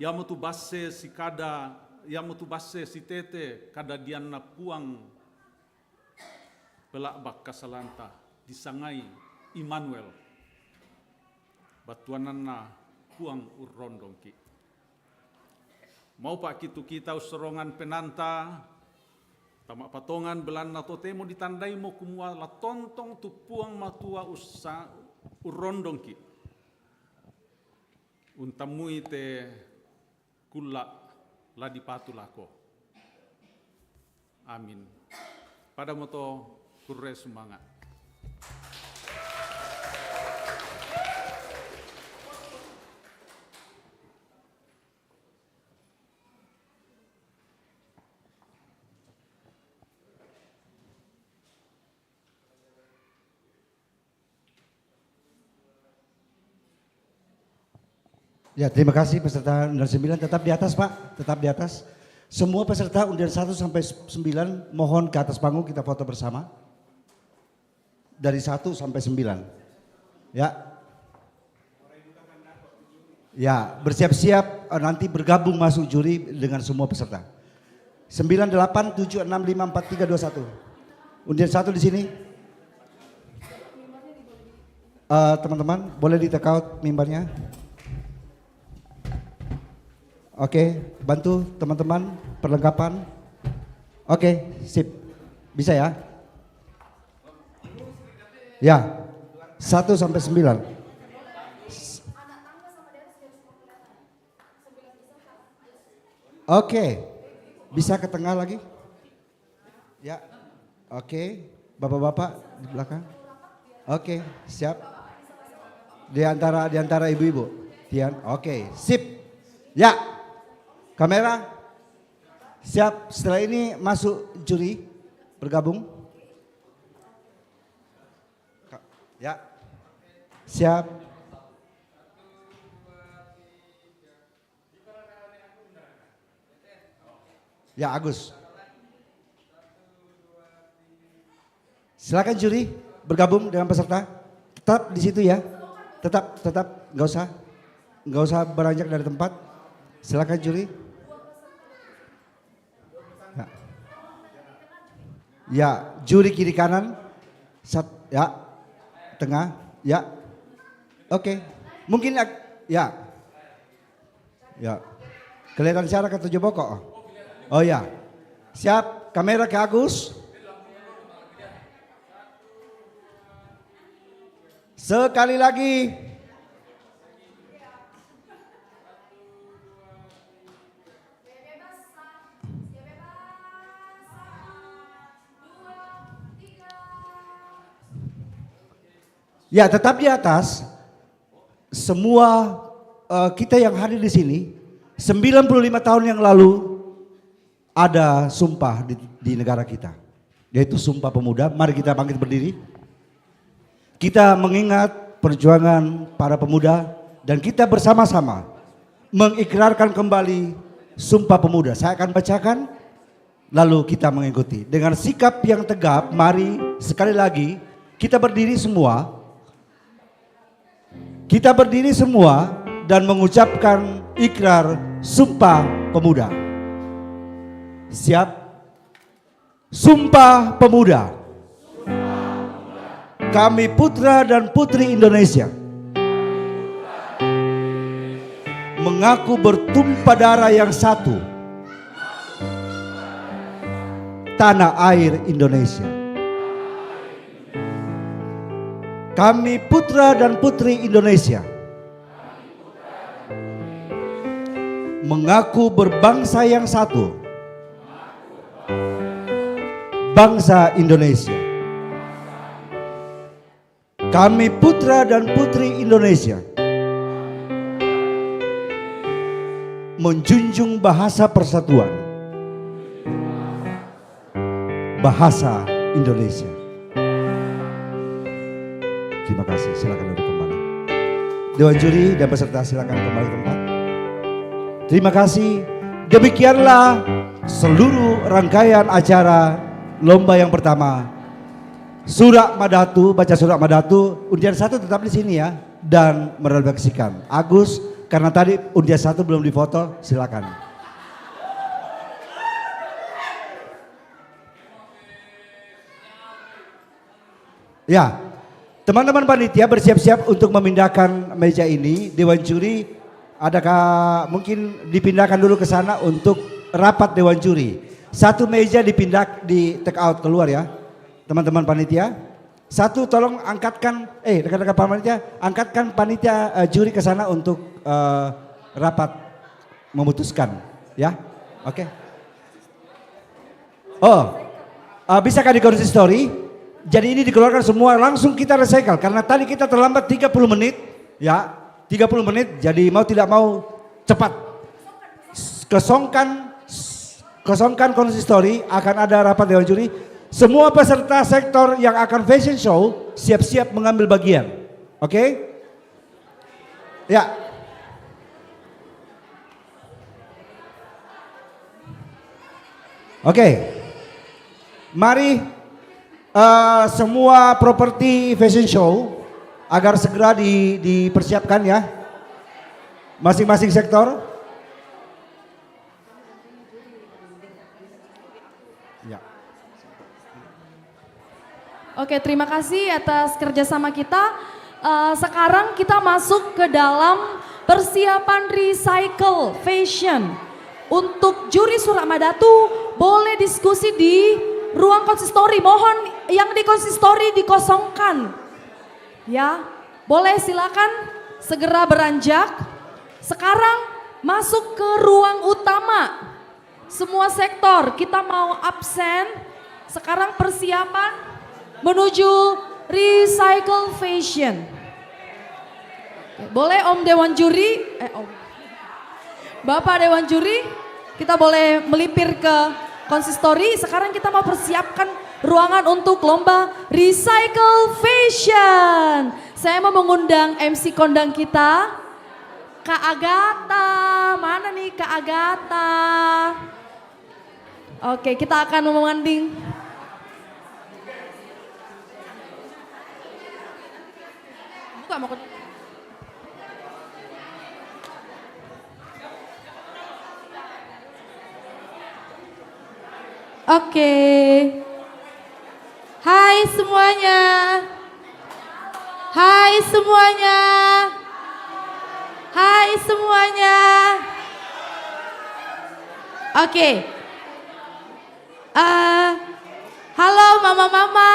Ya mutu base si kada, ya mutu base si tete kada dianna puang pelabak kasalanta disangai Immanuel. Batuananna puang urrondongki. Mau pak kitu kita userongan penanta, tamak patongan belana totemo ditandai mo kumua la tontong tu puang matua usa urrondongki. Untamui te kula la dipatu lako. Amin. Pada moto kurre semangat. Ya, terima kasih peserta undian 9, tetap di atas Pak, tetap di atas. Semua peserta undian 1 sampai 9 mohon ke atas panggung kita foto bersama. Dari 1 sampai 9. Ya. Ya, bersiap-siap nanti bergabung masuk juri dengan semua peserta. 9, 8, 7, 6, 5, 4, 3, 2, 1. Undian 1 di sini. Teman-teman, boleh di-take out mimbarnya. Oke, bantu teman-teman perlengkapan. Oke, sip. Bisa ya? Ya, 1 sampai 9. Oke, bisa ke tengah lagi? Ya, oke. Bapak-bapak di belakang. Oke, siap. Di antara ibu-ibu. Tian, oke, sip. Ya. Kamera, siap. Setelah ini masuk juri, bergabung. Ya, siap. Ya, Agus. Silakan juri bergabung dengan peserta. Tetap di situ ya. Tetap, nggak usah beranjak dari tempat. Silakan juri. Ya, juri kiri kanan, ya, tengah, ya, oke, mungkin ya, kelihatan secara ketujuh pokok. Oh ya, siap, kamera ke Agus. Sekali lagi. Ya, tetap di atas. Semua kita yang hadir di sini 95 tahun yang lalu ada sumpah di negara kita, yaitu Sumpah Pemuda. Mari kita bangkit berdiri. Kita mengingat perjuangan para pemuda dan kita bersama-sama mengikrarkan kembali Sumpah Pemuda. Saya akan bacakan lalu kita mengikuti dengan sikap yang tegap. Mari sekali lagi kita berdiri semua. Kita berdiri semua dan mengucapkan ikrar Sumpah Pemuda. Siap? Sumpah Pemuda. Kami putra dan putri Indonesia mengaku bertumpah darah yang satu, tanah air Indonesia. Kami putra dan putri Indonesia mengaku berbangsa yang satu, bangsa Indonesia. Kami putra dan putri Indonesia menjunjung bahasa persatuan, bahasa Indonesia. Terima kasih, silakan duduk kembali. Dewan juri dan peserta silakan kembali tempat. Terima kasih. Demikianlah seluruh rangkaian acara lomba yang pertama. Surak Madatu, baca Surak Madatu, undian 1 tetap di sini ya, dan merefleksikan. Agus, karena tadi undian 1 belum difoto, silakan. Ya, teman-teman panitia bersiap-siap untuk memindahkan meja ini. Dewan juri, adakah mungkin dipindahkan dulu ke sana untuk rapat dewan juri. 1 meja dipindah, di take out keluar ya. Teman-teman panitia, 1 tolong angkatkan, rekan-rekan panitia, angkatkan panitia juri ke sana untuk rapat memutuskan, ya, oke. Bisakah di konsistori? Jadi ini dikeluarkan semua, langsung kita recycle karena tadi kita terlambat 30 menit, ya, 30 menit. Jadi mau tidak mau cepat. Kosongkan konsistori, akan ada rapat dewan juri. Semua peserta sektor yang akan fashion show siap-siap mengambil bagian. Oke? Ya. Oke. Mari semua properti fashion show agar segera dipersiapkan ya. Masing-masing sektor. Oke, terima kasih atas kerjasama kita. Sekarang kita masuk ke dalam persiapan recycle fashion. Untuk juri Surak Madatu boleh diskusi di ruang konsistori. Mohon yang di konsistori dikosongkan. Ya, boleh silakan segera beranjak. Sekarang masuk ke ruang utama. Semua sektor kita mau absen. Sekarang persiapan menuju recycle fashion. Boleh Om Dewan Juri, Bapak Dewan Juri, kita boleh melipir ke konsistori. Sekarang kita mau persiapkan ruangan untuk lomba recycle fashion. Saya mau mengundang MC kondang kita, Kak Agatha. Mana nih Kak Agatha? Oke, kita akan memanding. Buka mau Oke. Hai semuanya. Hai semuanya. Hai semuanya. Oke. Halo mama-mama.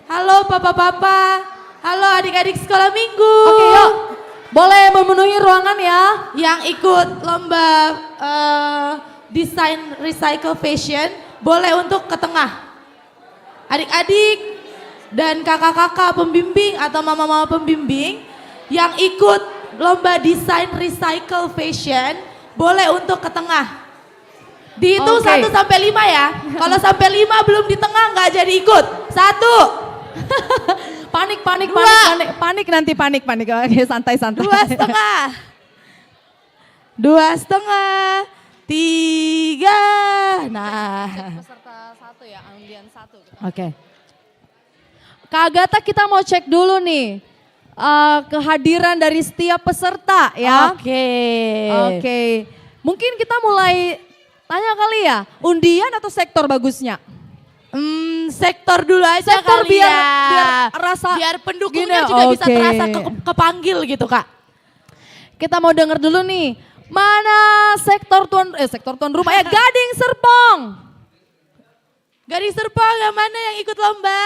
Halo papa-papa. Halo adik-adik sekolah minggu. Oke, yuk. Boleh memenuhi ruangan ya. Yang ikut lomba desain recycle fashion boleh untuk ke tengah. Adik-adik dan kakak-kakak pembimbing atau mama-mama pembimbing yang ikut lomba desain recycle fashion boleh untuk ke tengah. Dihitung 1 sampai 5 ya. Kalau sampai 5 belum di tengah nggak jadi ikut. 1. Panik nanti panik. Oke, santai. 2,5. 2,5. 3. Nah. Peserta 1 ya, undian 1. Oke. Kak Agatha, kita mau cek dulu nih kehadiran dari setiap peserta ya. Oke. Mungkin kita mulai tanya kali ya, undian atau sektor bagusnya? Sektor dulu aja sektor kali biar ya. rasa biar pendukungnya juga bisa terasa kepanggil gitu Kak. kita mau denger dulu nih. Mana sektor tuan rumah ya, Gading Serpong. Gading Serpong yang mana yang ikut lomba?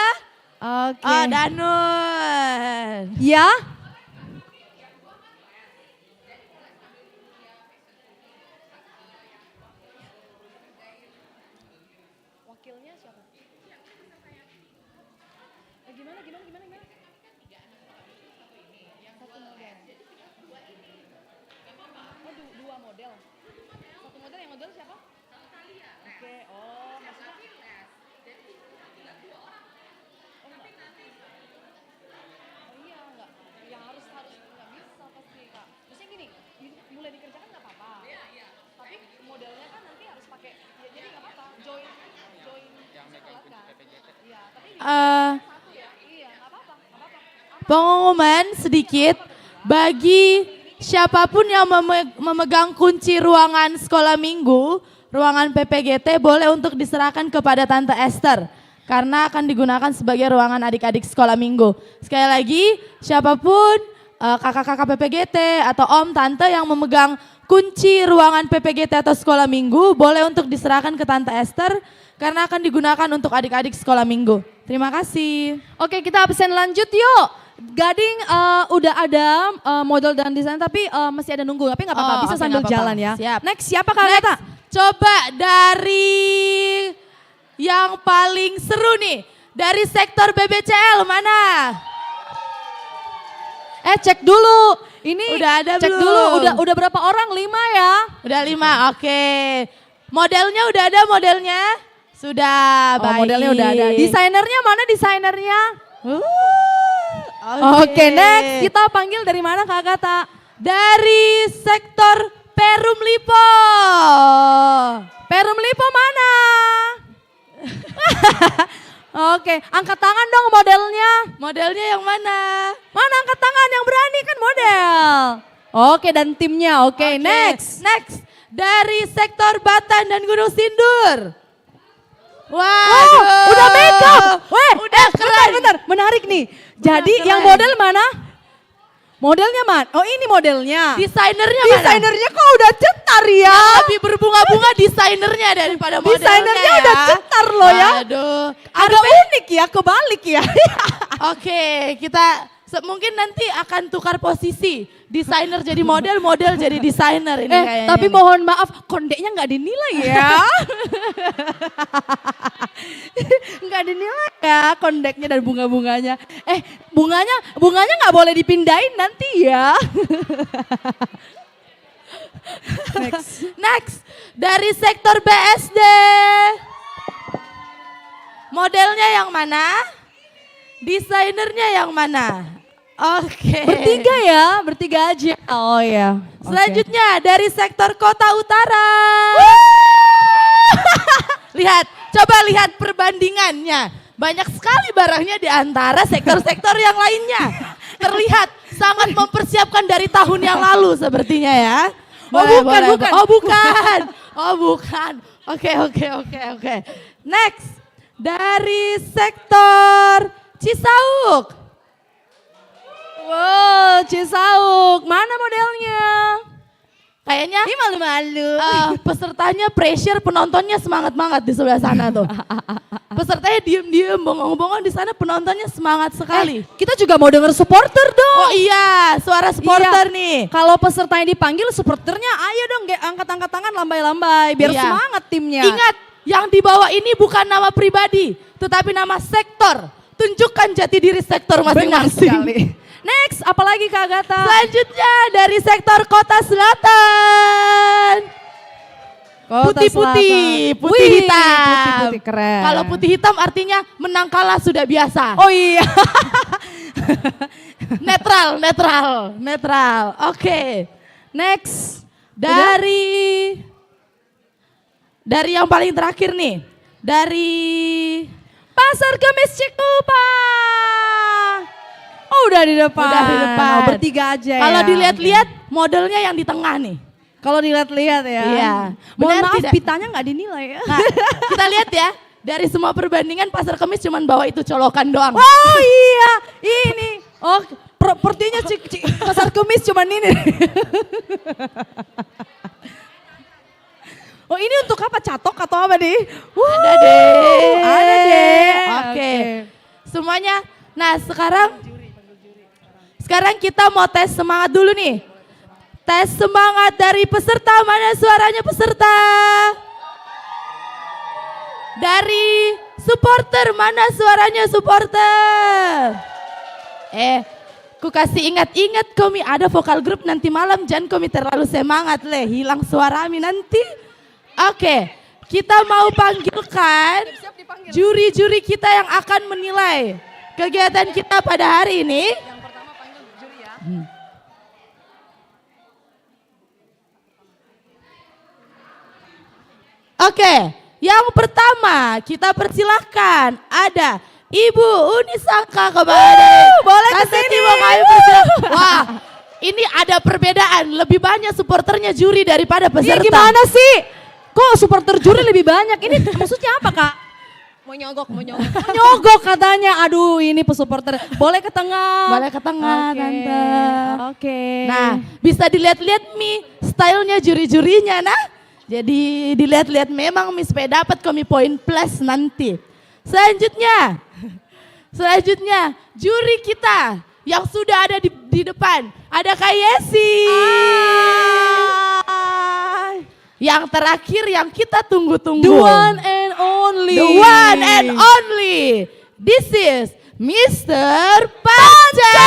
Oke. Oh, Danun. Ya. Wakilnya siapa? Gimana? Oh, dua model. Satu model, yang model siapa? Oke, oh maksudnya. Oh iya, enggak. Yang harus nggak bisa pasti Kak. Maksudnya gini, mulai dikerjakan nggak apa-apa. Tapi modelnya kan nanti harus pakai, ya, jadi nggak apa-apa. Join sekolah kan. Iya, tapi satu ya. Iya, nggak apa-apa. Pengumuman sedikit bagi siapapun yang memegang kunci ruangan sekolah minggu, ruangan PPGT boleh untuk diserahkan kepada Tante Esther karena akan digunakan sebagai ruangan adik-adik sekolah minggu. Sekali lagi, siapapun kakak-kakak PPGT atau om tante yang memegang kunci ruangan PPGT atau sekolah minggu boleh untuk diserahkan ke Tante Esther karena akan digunakan untuk adik-adik sekolah minggu. Terima kasih. Oke, kita absen lanjut yuk. Gading udah ada model dan desain tapi masih ada nunggu, tapi nggak apa-apa, bisa oke, sambil nggak apa-apa. jalan ya. Siap. Next, siapa Kak Gata? Coba dari yang paling seru nih, dari sektor BBCL mana? Cek dulu. Ini Udah ada cek belum? dulu. Udah berapa orang? 5 ya? Udah 5, oke. Modelnya udah ada modelnya? Sudah, Oh, baik. modelnya udah ada. Desainernya mana desainernya? Oke, Oke, next kita panggil dari mana Kak Gata? dari sektor Perum Lipo. Perum Lipo mana? Oke, angkat tangan dong modelnya. Modelnya yang mana? Mana angkat tangan yang berani kan model. Oke, dan timnya. Oke, next. Next, dari sektor Batan dan Gunung Sindur. Wow, udah make up. Weh, Udah keren. bentar, menarik nih. Jadi keren. yang model mana? Modelnya mana? Oh, ini modelnya. Desainernya mana? Desainernya kok udah cetar ya? Lebih berbunga-bunga desainernya daripada modelnya. Desainernya ya. udah cetar loh ya. Aduh. Agak unik ya, kebalik ya. Oke, kita mungkin nanti akan tukar posisi. Desainer jadi model, model jadi desainer ini kayaknya. Tapi mohon maaf, kondeknya nggak dinilai ya. Nggak dinilai ya kondeknya dan bunga-bunganya. Bunganya nggak boleh dipindahin nanti ya. Next, dari sektor BSD. Modelnya yang mana? Desainernya yang mana? Oke. Bertiga aja. Oh ya. Selanjutnya dari sektor Kota Utara. Coba lihat perbandingannya. Banyak sekali barangnya di antara sektor-sektor yang lainnya. Terlihat sangat mempersiapkan dari tahun yang lalu sepertinya ya. Bukan. Oh bukan. Oke. Next, dari sektor Cisauk. Wow, Cisauk. Mana modelnya? Kayaknya Ini malu-malu. pesertanya pressure, penontonnya semangat-mangat di sebelah sana tuh. Pesertanya diem-diem, bongong-bongong di sana, penontonnya semangat sekali. Kita juga mau denger supporter dong. Oh iya, suara supporter Iya. nih. Kalau pesertanya dipanggil, supporternya ayo dong angkat-angkat tangan lambai-lambai biar Iya. semangat timnya. Ingat, yang di bawah ini bukan nama pribadi, tetapi nama sektor. Tunjukkan jati diri sektor Benar masing-masing. sekali. Next, apalagi Kak Gata? Selanjutnya dari sektor Kota Selatan. Putih-putih, putih Wih, hitam. Putih-putih keren. Kalau putih hitam artinya menang kalah sudah biasa. Oh iya. Netral. Oke. Next. Dari yang paling terakhir nih. Dari Pasar Kemis Cikupa. Oh udah di depan. Udah di depan. Oh, bertiga aja ya. Kalau dilihat-lihat modelnya yang di tengah nih. Kalau dilihat-lihat ya. Iya. Mohon Benar maaf tidak? pitanya nggak dinilai ya. Nah, kita lihat ya. Dari semua perbandingan Pasar Kemis cuman bawa itu colokan doang. Oh iya, ini. Oh, Sepertinya pasar kemis cuman ini. Oh ini untuk apa? Catok atau apa nih? Ada deh. Ada deh. Oke. Semuanya. Nah sekarang kita mau tes semangat dulu nih. Tes semangat dari peserta. Mana suaranya peserta? Dari supporter. Mana suaranya supporter? Ku kasih ingat-ingat kami ada vokal grup nanti malam. Jangan kami terlalu semangat hilang suarami nanti. Oke, kita mau panggilkan juri-juri kita yang akan menilai kegiatan kita pada hari ini. Yang pertama panggil juri ya. Oke, yang pertama kita persilahkan ada Ibu Unisaka kepada boleh Tante kesini. Timo, kami persilahkan. Wah, ini ada perbedaan. Lebih banyak supporternya juri daripada peserta. Iya gimana sih? Kok supporter juri lebih banyak? Ini maksudnya apa Kak? Mau nyogok. Nyogok katanya. Aduh ini pesupporter. Boleh ke tengah. Boleh ke tengah, Oke. Tante. Oke. Nah, bisa dilihat-lihat Mi, stylenya juri-jurinya nah. Jadi dilihat-lihat memang Mi supaya dapat kami poin plus nanti. Selanjutnya juri kita yang sudah ada di depan. Ada Kak Yesi. Yang terakhir yang kita tunggu-tunggu. The one and only. The one and only. This is Mr. Panca.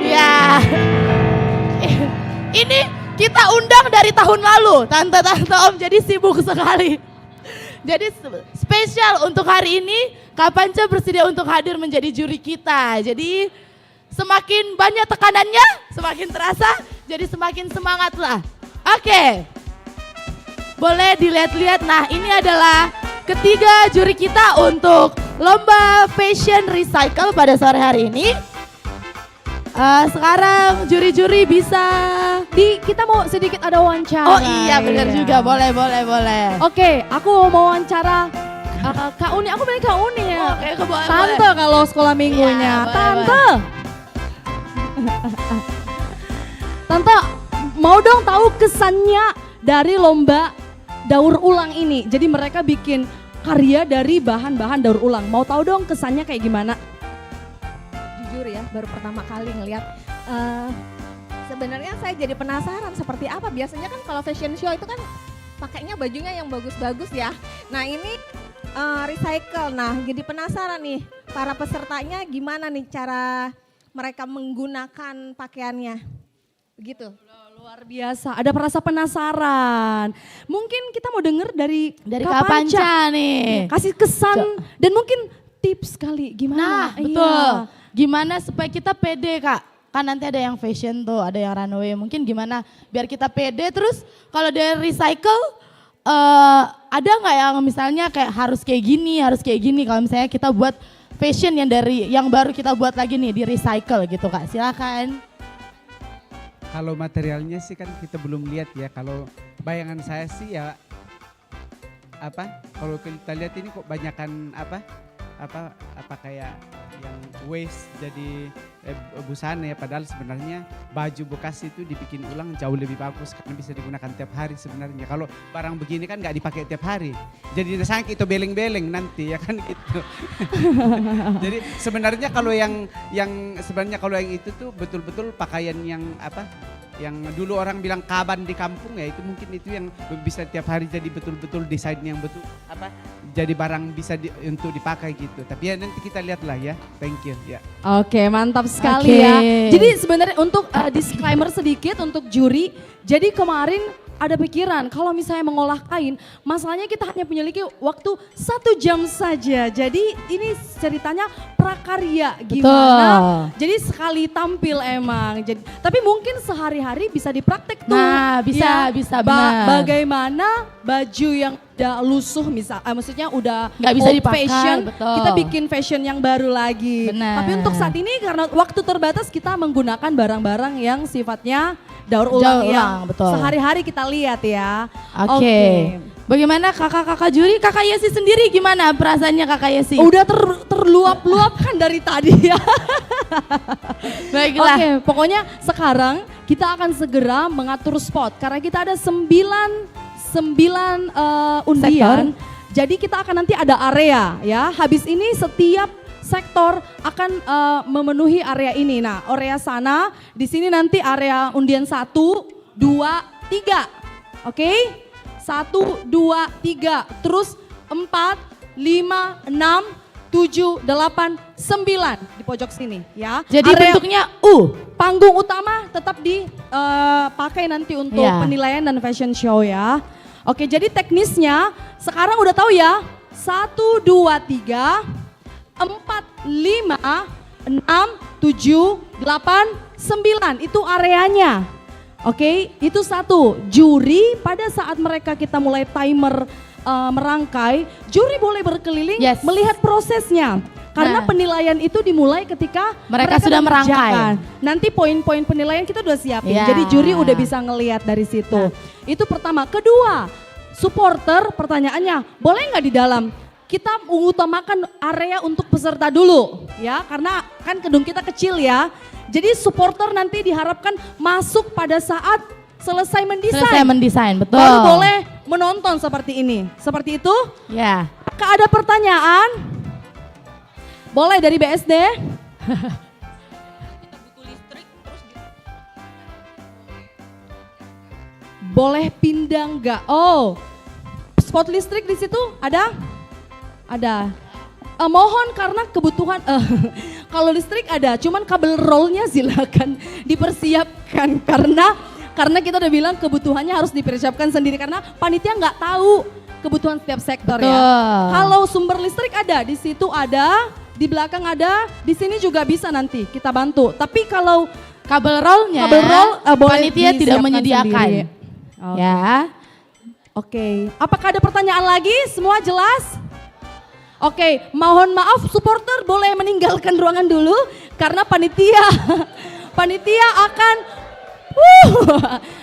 Ya. Ini kita undang dari tahun lalu, tante-tante om, jadi sibuk sekali. Jadi spesial untuk hari ini, Kak Panca bersedia untuk hadir menjadi juri kita. Jadi semakin banyak tekanannya, semakin terasa, jadi semakin semangat lah. Oke, boleh dilihat-lihat. Nah ini adalah ketiga juri kita untuk lomba fashion recycle pada sore hari ini. Sekarang juri-juri bisa Kita mau sedikit ada wawancara. Oh iya benar juga, boleh. Oke, aku mau wawancara Kak Uni. Aku pilih Kak Uni ya. Oke, boleh. Tante kalau sekolah minggunya. Iya, boleh, Tante. Tante, mau dong tahu kesannya dari lomba daur ulang ini. Jadi mereka bikin karya dari bahan-bahan daur ulang. Mau tahu dong kesannya kayak gimana? Jujur ya, baru pertama kali ngelihat. Sebenarnya saya jadi penasaran seperti apa. Biasanya kan kalau fashion show itu kan pakainya bajunya yang bagus-bagus ya. Nah ini recycle. Nah jadi penasaran nih para pesertanya gimana nih cara mereka menggunakan pakaiannya. Begitu. Luar biasa, ada perasa penasaran. Mungkin kita mau denger dari Kak Panca nih. Kasih kesan dan mungkin tips kali gimana. Nah betul, gimana supaya kita pede Kak. Kan nanti ada yang fashion tuh, ada yang runway. Mungkin gimana biar kita pede. Terus kalau dari recycle, ada nggak yang misalnya kayak harus kayak gini. Kalau misalnya kita buat fashion yang baru kita buat lagi nih di recycle gitu Kak. Silakan. Kalau materialnya sih kan kita belum lihat ya. Kalau bayangan saya sih ya kalau kita lihat ini kok banyakan kayak yang waste jadi busana ya, padahal sebenarnya baju bekas itu dibikin ulang jauh lebih bagus karena bisa digunakan tiap hari sebenarnya. Kalau barang begini kan nggak dipakai tiap hari, jadi disangka itu beleng-beleng nanti ya kan gitu. Jadi sebenarnya kalau yang itu tuh betul-betul pakaian yang yang dulu orang bilang kaban di kampung ya, itu mungkin itu yang bisa tiap hari jadi betul-betul desain yang betul jadi barang bisa untuk dipakai gitu. Tapi ya nanti kita lihatlah ya. Thank you ya. Oke, mantap sekali ya. Jadi sebenarnya untuk disclaimer sedikit untuk juri. Jadi kemarin ada pikiran kalau misalnya mengolah kain, masalahnya kita hanya memiliki waktu 1 jam saja. Jadi ini ceritanya prakarya gimana. Jadi sekali tampil emang. Jadi, tapi mungkin sehari-hari bisa dipraktek tuh. Nah, bisa benar. Bagaimana baju yang udah lusuh maksudnya udah nggak bisa old dipakai, fashion, betul. kita bikin fashion yang baru lagi. Benar. Tapi untuk saat ini karena waktu terbatas kita menggunakan barang-barang yang sifatnya daur ulang yang betul. sehari-hari kita lihat ya. Oke. Bagaimana kakak-kakak juri, Kakak Yesi sendiri gimana perasaannya Kakak Yesi? Udah terluap-luap kan dari tadi ya. Baiklah. Oke, pokoknya sekarang kita akan segera mengatur spot karena kita ada 9 undian. Jadi kita akan nanti ada area ya. Habis ini setiap sektor akan memenuhi area ini. Nah, area sana di sini nanti area undian 1, 2, 3. Oke? 1, 2, 3. Terus 4, 5, 6, 7, 8, 9 di pojok sini ya. Jadi area bentuknya U. Panggung utama tetap dipakai nanti untuk penilaian dan fashion show ya. Oke, jadi teknisnya sekarang udah tahu ya. 1, 2, 3, 4, 5, 6, 7, 8, 9. Itu areanya. Oke, itu satu. Juri pada saat mereka kita mulai timer merangkai, juri boleh berkeliling melihat prosesnya. Karena penilaian itu dimulai ketika mereka sudah merangkai. mengerjakan. Nanti poin-poin penilaian kita udah siapin. Ya. Jadi juri udah bisa ngelihat dari situ. Itu pertama. Kedua, supporter pertanyaannya, boleh nggak di dalam? Kita mengutamakan area untuk peserta dulu ya, karena kan gedung kita kecil ya. Jadi supporter nanti diharapkan masuk pada saat selesai mendesain. Selesai mendesain, betul. Baru boleh menonton seperti ini. Seperti itu? Ya. Apakah ada pertanyaan? Boleh dari BSD? Boleh pindah nggak? Oh, spot listrik di situ ada? Ada. Mohon karena kebutuhan, kalau listrik ada, cuman kabel rollnya silakan dipersiapkan karena kita udah bilang kebutuhannya harus dipersiapkan sendiri karena panitia nggak tahu kebutuhan setiap sektor ya. Kalau sumber listrik ada, di situ ada, di belakang ada, di sini juga bisa nanti kita bantu. Tapi kalau kabel rollnya, panitia tidak menyediakan. Ya. Oke. Apakah ada pertanyaan lagi? Semua jelas? Oke, mohon maaf supporter boleh meninggalkan ruangan dulu karena panitia akan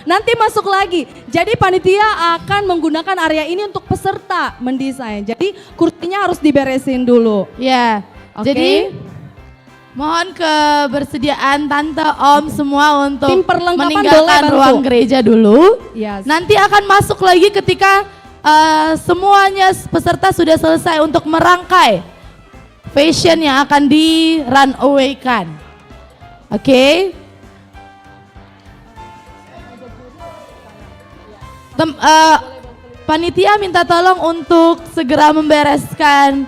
nanti masuk lagi. Jadi panitia akan menggunakan area ini untuk peserta mendesain. Jadi kursinya harus diberesin dulu. Ya. Jadi mohon kebersediaan tante, om semua untuk tim perlengkapan meninggalkan ruang gereja dulu. Yes. Nanti akan masuk lagi ketika semuanya peserta sudah selesai untuk merangkai fashion yang akan di runway-kan. Oke. Panitia minta tolong untuk segera membereskan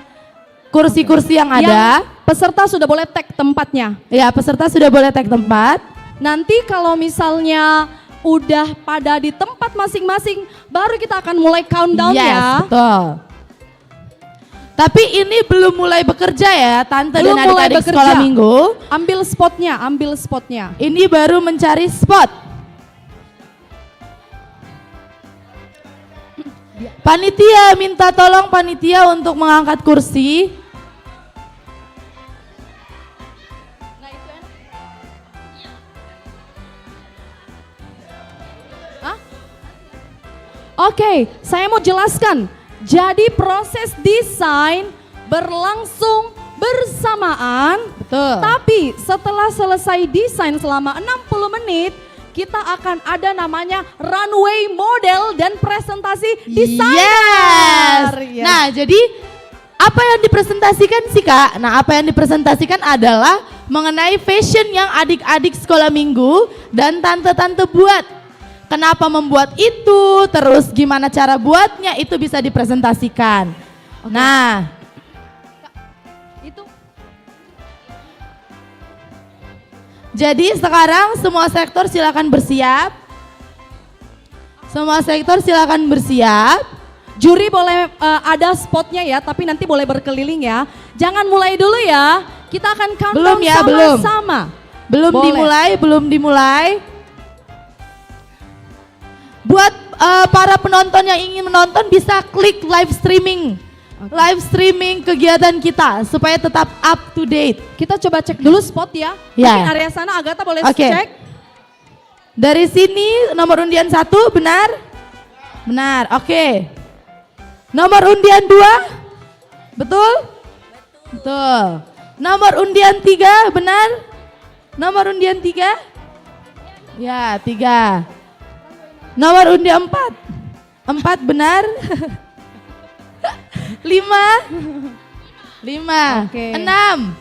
kursi-kursi yang ada. Peserta sudah boleh tag tempatnya. Ya, peserta sudah boleh tag tempat. Nanti kalau misalnya udah pada di tempat masing-masing, baru kita akan mulai countdown ya. Betul. Tapi ini belum mulai bekerja ya, tante dan adik-adik sekolah minggu. Ambil spotnya. Ini baru mencari spot. Panitia minta tolong panitia untuk mengangkat kursi. Oke, saya mau jelaskan. Jadi proses desain berlangsung bersamaan. Betul. Tapi setelah selesai desain selama 60 menit, kita akan ada namanya runway model dan presentasi desainer. Yes. Nah, jadi apa yang dipresentasikan sih Kak? Nah, apa yang dipresentasikan adalah mengenai fashion yang adik-adik sekolah minggu dan tante-tante buat. Kenapa membuat itu, terus gimana cara buatnya, itu bisa dipresentasikan. Okay. Nah, itu. Jadi sekarang semua sektor silakan bersiap. Semua sektor silakan bersiap. Juri boleh ada spotnya ya, tapi nanti boleh berkeliling ya. Jangan mulai dulu ya. Kita akan countdown sama-sama. Belum dimulai. Buat para penonton yang ingin menonton bisa klik live streaming. Live streaming kegiatan kita supaya tetap up to date. Kita coba cek dulu spot ya. Ya. Mungkin area sana Agatha boleh Oke. cek. Dari sini nomor undian 1 benar? Benar, oke. Nomor undian 2? Betul? Betul. Nomor undian 3 benar? Nomor undian 3? Ya, 3. Nomor undian 4? 4 benar? 5? 5. Oke. 6.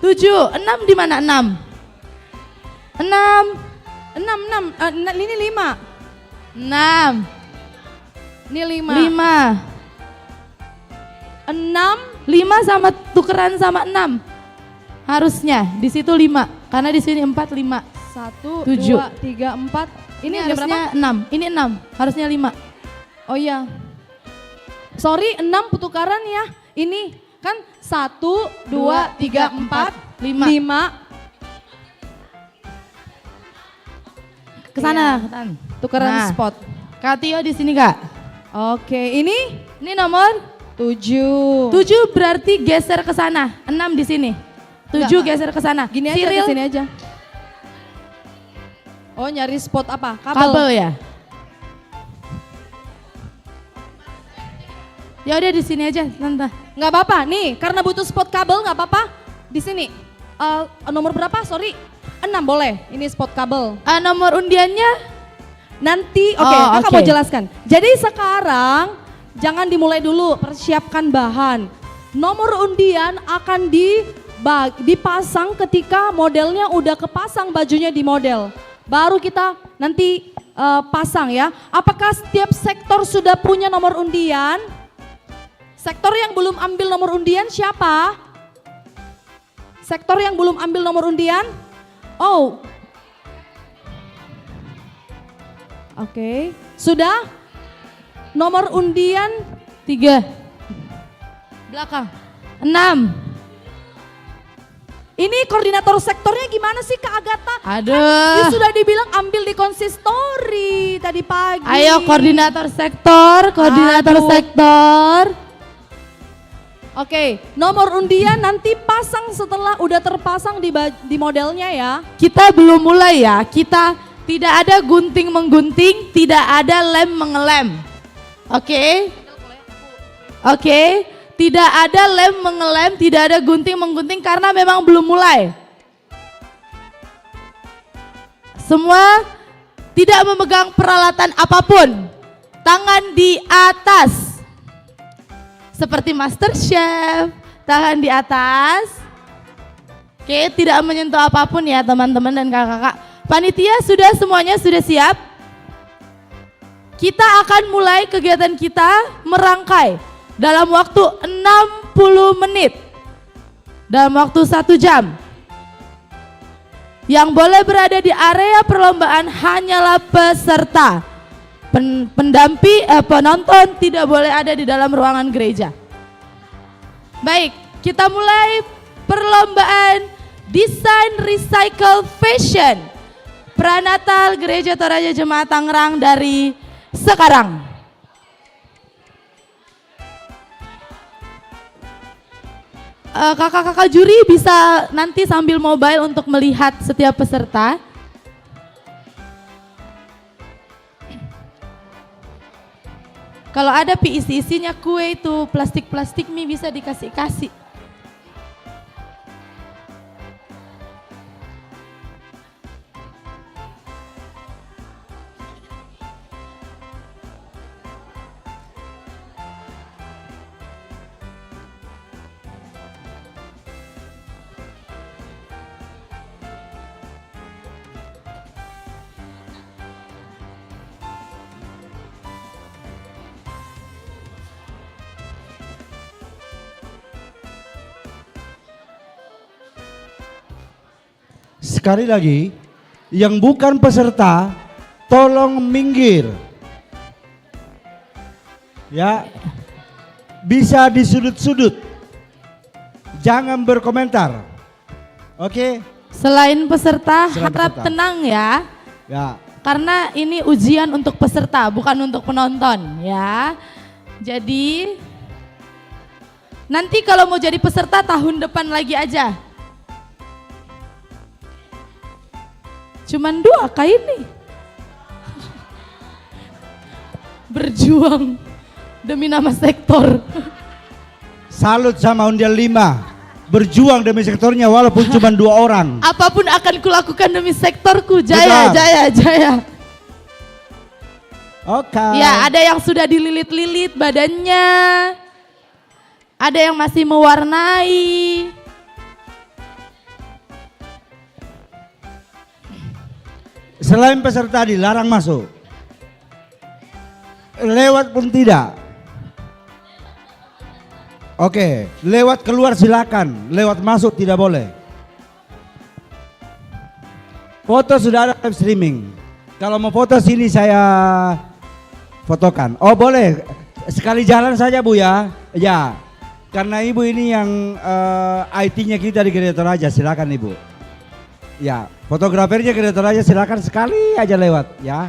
7. 6 di mana 6? 6. Ini 5. 6. Ini 5. 5. 5 sama tukeran sama 6. Harusnya di situ 5 karena di sini 4 5. 1 7. 2 3 4. Ini ada berapa? harusnya 6. Ini 6. Harusnya 5. Oh iya. Sorry 6 tukaran ya. Ini kan 1 2 3 4 5. Ke sana. Tukeran Nah. spot. Kak Tio di sini, Kak. Oke, ini nomor 7. 7 berarti geser ke sana. 6 di sini. 7 Enggak, geser ke sana. Gini aja, Cyril. di sini aja. Oh, nyari spot apa? Kabel ya. Ya udah di sini aja, Tante. Nggak apa-apa, nih karena butuh spot kabel nggak apa-apa. Di sini. Nomor berapa? Sorry. 6 boleh. Ini spot kabel. Nomor undiannya? Nanti, oke, Oh, kakak oke. mau jelaskan. Jadi sekarang jangan dimulai dulu, persiapkan bahan. Nomor undian akan dipasang ketika modelnya udah kepasang bajunya di model. Baru kita nanti pasang ya. Apakah setiap sektor sudah punya nomor undian? Sektor yang belum ambil nomor undian siapa? Sektor yang belum ambil nomor undian? Oh. Oke. Sudah? Nomor undian 3. Belakang. 6. Ini koordinator sektornya gimana sih Kak Agatha? Aduh. Kan sudah dibilang ambil di konsistori tadi pagi. Ayo koordinator sektor. Oke, nomor undian nanti pasang setelah udah terpasang di modelnya ya. Kita belum mulai ya. Kita tidak ada gunting menggunting, tidak ada lem mengelem. Oke? Oke? Tidak ada lem mengelem, tidak ada gunting menggunting karena memang belum mulai. Semua tidak memegang peralatan apapun. Tangan di atas. Seperti Master Chef, tangan di atas. Oke, tidak menyentuh apapun ya teman-teman dan kakak-kakak. Panitia semuanya sudah siap? Kita akan mulai kegiatan kita merangkai dalam waktu 60 menit. Dalam waktu 1 jam. Yang boleh berada di area perlombaan hanyalah peserta. Penonton tidak boleh ada di dalam ruangan gereja. Baik, kita mulai perlombaan Desain Recycle Fashion Pranatal Gereja Toraja Jemaat Tangerang dari sekarang. Kakak-kakak juri bisa nanti sambil mobile untuk melihat setiap peserta. Kalau ada isi-isinya kue itu plastik-plastik mie bisa dikasih-kasih. Sekali lagi, yang bukan peserta tolong minggir. Ya, bisa di sudut-sudut. Jangan berkomentar. Oke? Selain peserta, Selain harap peserta. tenang ya. Ya. Karena ini ujian untuk peserta, bukan untuk penonton ya. Jadi nanti kalau mau jadi peserta tahun depan lagi aja. Cuman 2 kain nih. Berjuang demi nama sektor. Salut sama undian 5. Berjuang demi sektornya walaupun cuma 2 orang. Apapun akan kulakukan demi sektorku. Jaya, Betul. jaya, jaya. Oke. Ya, ada yang sudah dililit-lilit badannya. Ada yang masih mewarnai. Selain peserta dilarang masuk. Lewat pun tidak. Oke, lewat keluar silakan, lewat masuk tidak boleh. Foto sudah ada live streaming. Kalau mau foto sini saya fotokan. Oh boleh, sekali jalan saja Bu ya. Ya, karena Ibu ini yang IT-nya kita di Gereja Toraja, silakan Ibu. Ya, fotografernya Gereja Toraja silakan sekali aja lewat ya.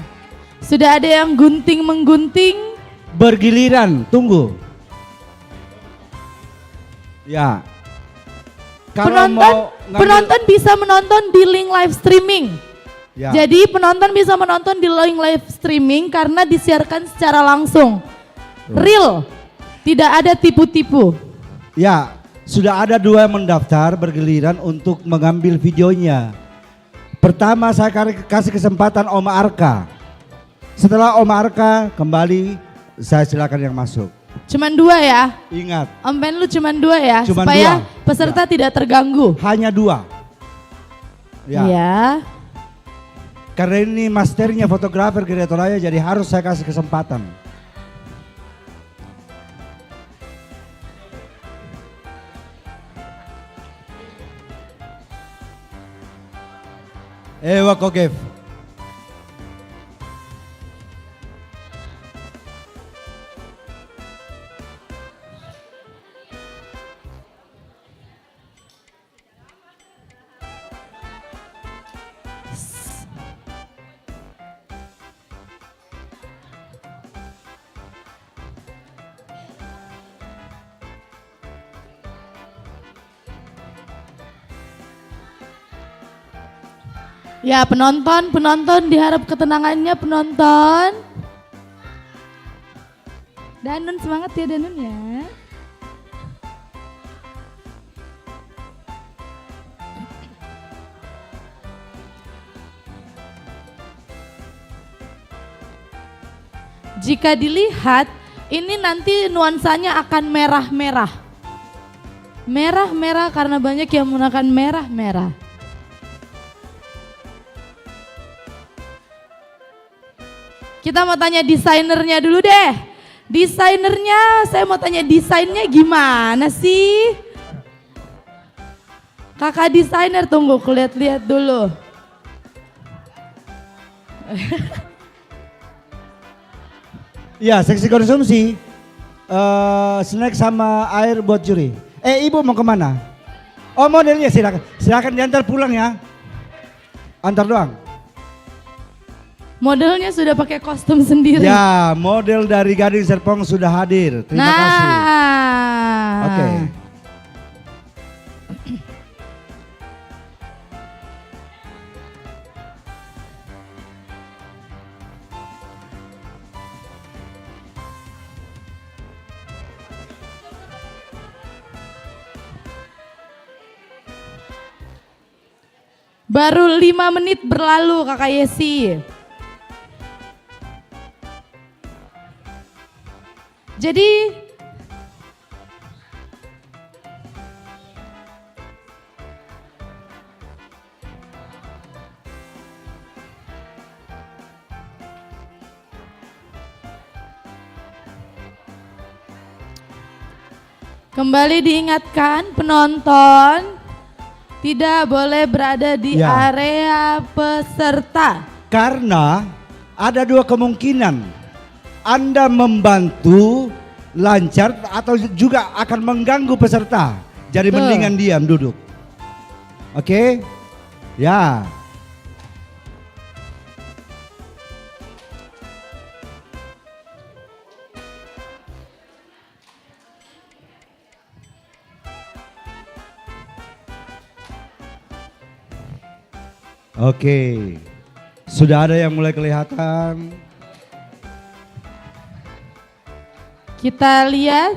Sudah ada yang gunting-menggunting. Bergiliran, tunggu. Ya. Penonton bisa menonton di link live streaming. Ya. Jadi penonton bisa menonton di link live streaming karena disiarkan secara langsung. Real. Tidak ada tipu-tipu. Ya, sudah ada 2 yang mendaftar bergiliran untuk mengambil videonya. Pertama saya kasih kesempatan Oma Arka. Setelah Oma Arka kembali saya silakan yang masuk. Cuman 2 ya. Ingat. Om Pen lu cuman 2 ya. Cuman supaya 2. peserta tidak terganggu. Hanya 2. Ya. Ya. Karena ini masternya fotografer Gereja Toraja jadi harus saya kasih kesempatan. Ewa Kokev. Ya penonton diharap ketenangannya penonton. Danun semangat ya Danun ya. Jika dilihat ini nanti nuansanya akan merah-merah. Merah-merah karena banyak yang menggunakan merah-merah. Kita mau tanya desainernya dulu deh. Desainernya, saya mau tanya desainnya gimana sih? Kakak desainer tunggu, lihat-lihat dulu. Ya, seksi konsumsi. Snack sama air buat juri. Ibu mau kemana? Oh modelnya silakan. Silakan diantar pulang ya. Antar doang. Modelnya sudah pakai kostum sendiri. Ya, model dari Gading Serpong sudah hadir. Terima kasih. Oke. Baru 5 menit berlalu Kakak Yesi. Jadi kembali diingatkan penonton tidak boleh berada di Ya. area peserta. Karena Ada dua kemungkinan. Anda membantu lancar atau juga akan mengganggu peserta. Jadi mendingan diam duduk. Oke? Ya. Oke. Sudah ada yang mulai kelihatan. Kita lihat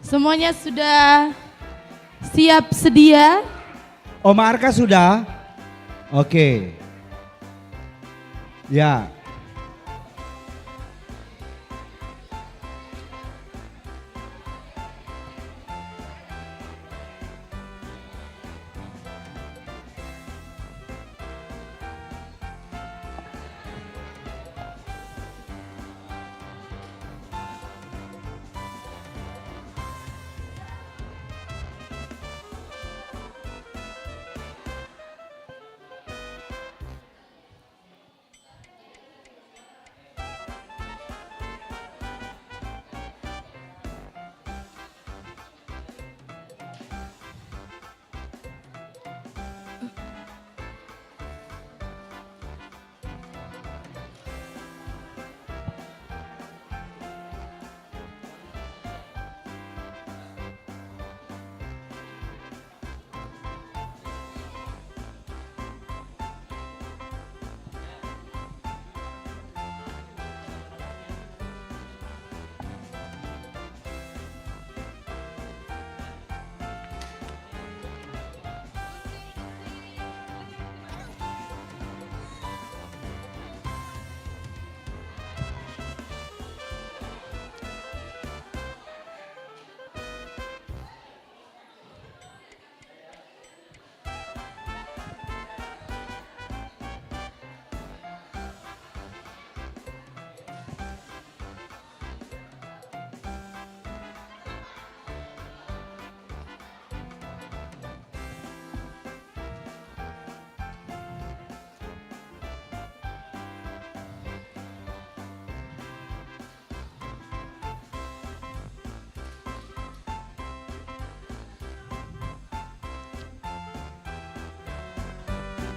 semuanya sudah siap sedia. Om Arka sudah? Oke. Ya.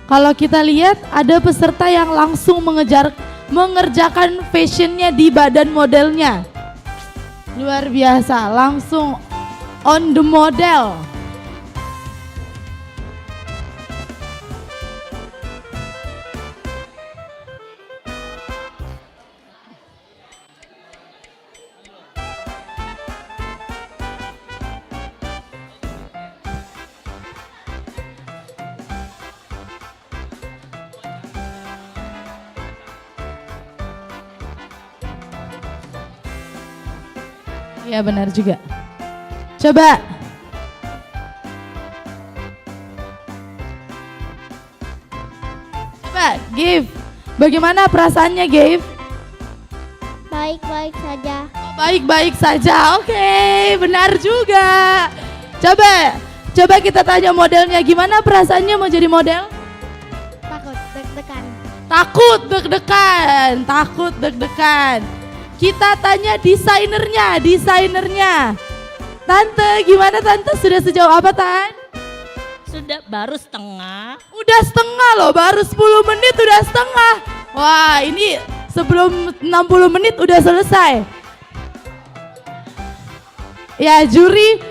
Kalau kita lihat ada peserta yang langsung mengerjakan fashionnya di badan modelnya. Luar biasa, langsung on the model. Ya benar juga. Coba. Coba, Give. Bagaimana perasaannya, Give? Baik-baik saja. Oh, baik-baik saja. Oke, benar juga. Coba kita tanya modelnya, gimana perasaannya mau jadi model? Takut, deg-degan. Takut deg-degan. Kita tanya desainernya. Tante, gimana Tante? Sudah sejauh apa, Tan? Sudah baru setengah. Udah setengah loh, baru 10 menit udah setengah. Wah, ini sebelum 60 menit udah selesai. Ya, juri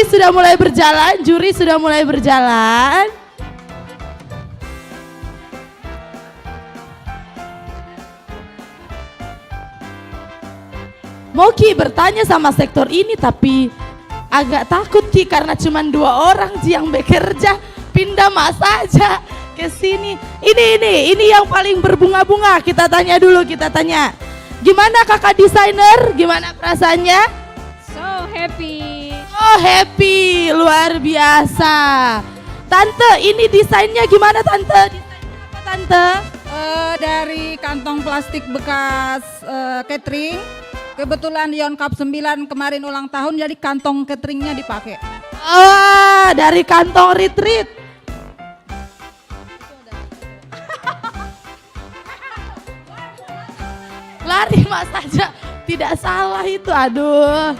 sudah mulai berjalan. Mau Ki bertanya sama sektor ini tapi agak takut Ki karena cuma 2 orang yang bekerja, pindah mas aja ke sini. Ini yang paling berbunga-bunga. Kita tanya. Gimana kakak desainer? Gimana perasaannya? So happy. Oh happy, luar biasa. Tante, ini desainnya gimana Tante? Desainnya apa Tante? Dari kantong plastik bekas catering. Kebetulan Yon Cup 9 kemarin ulang tahun jadi kantong cateringnya dipakai. Oh, dari kantong retreat. Lari mas saja tidak salah itu, aduh.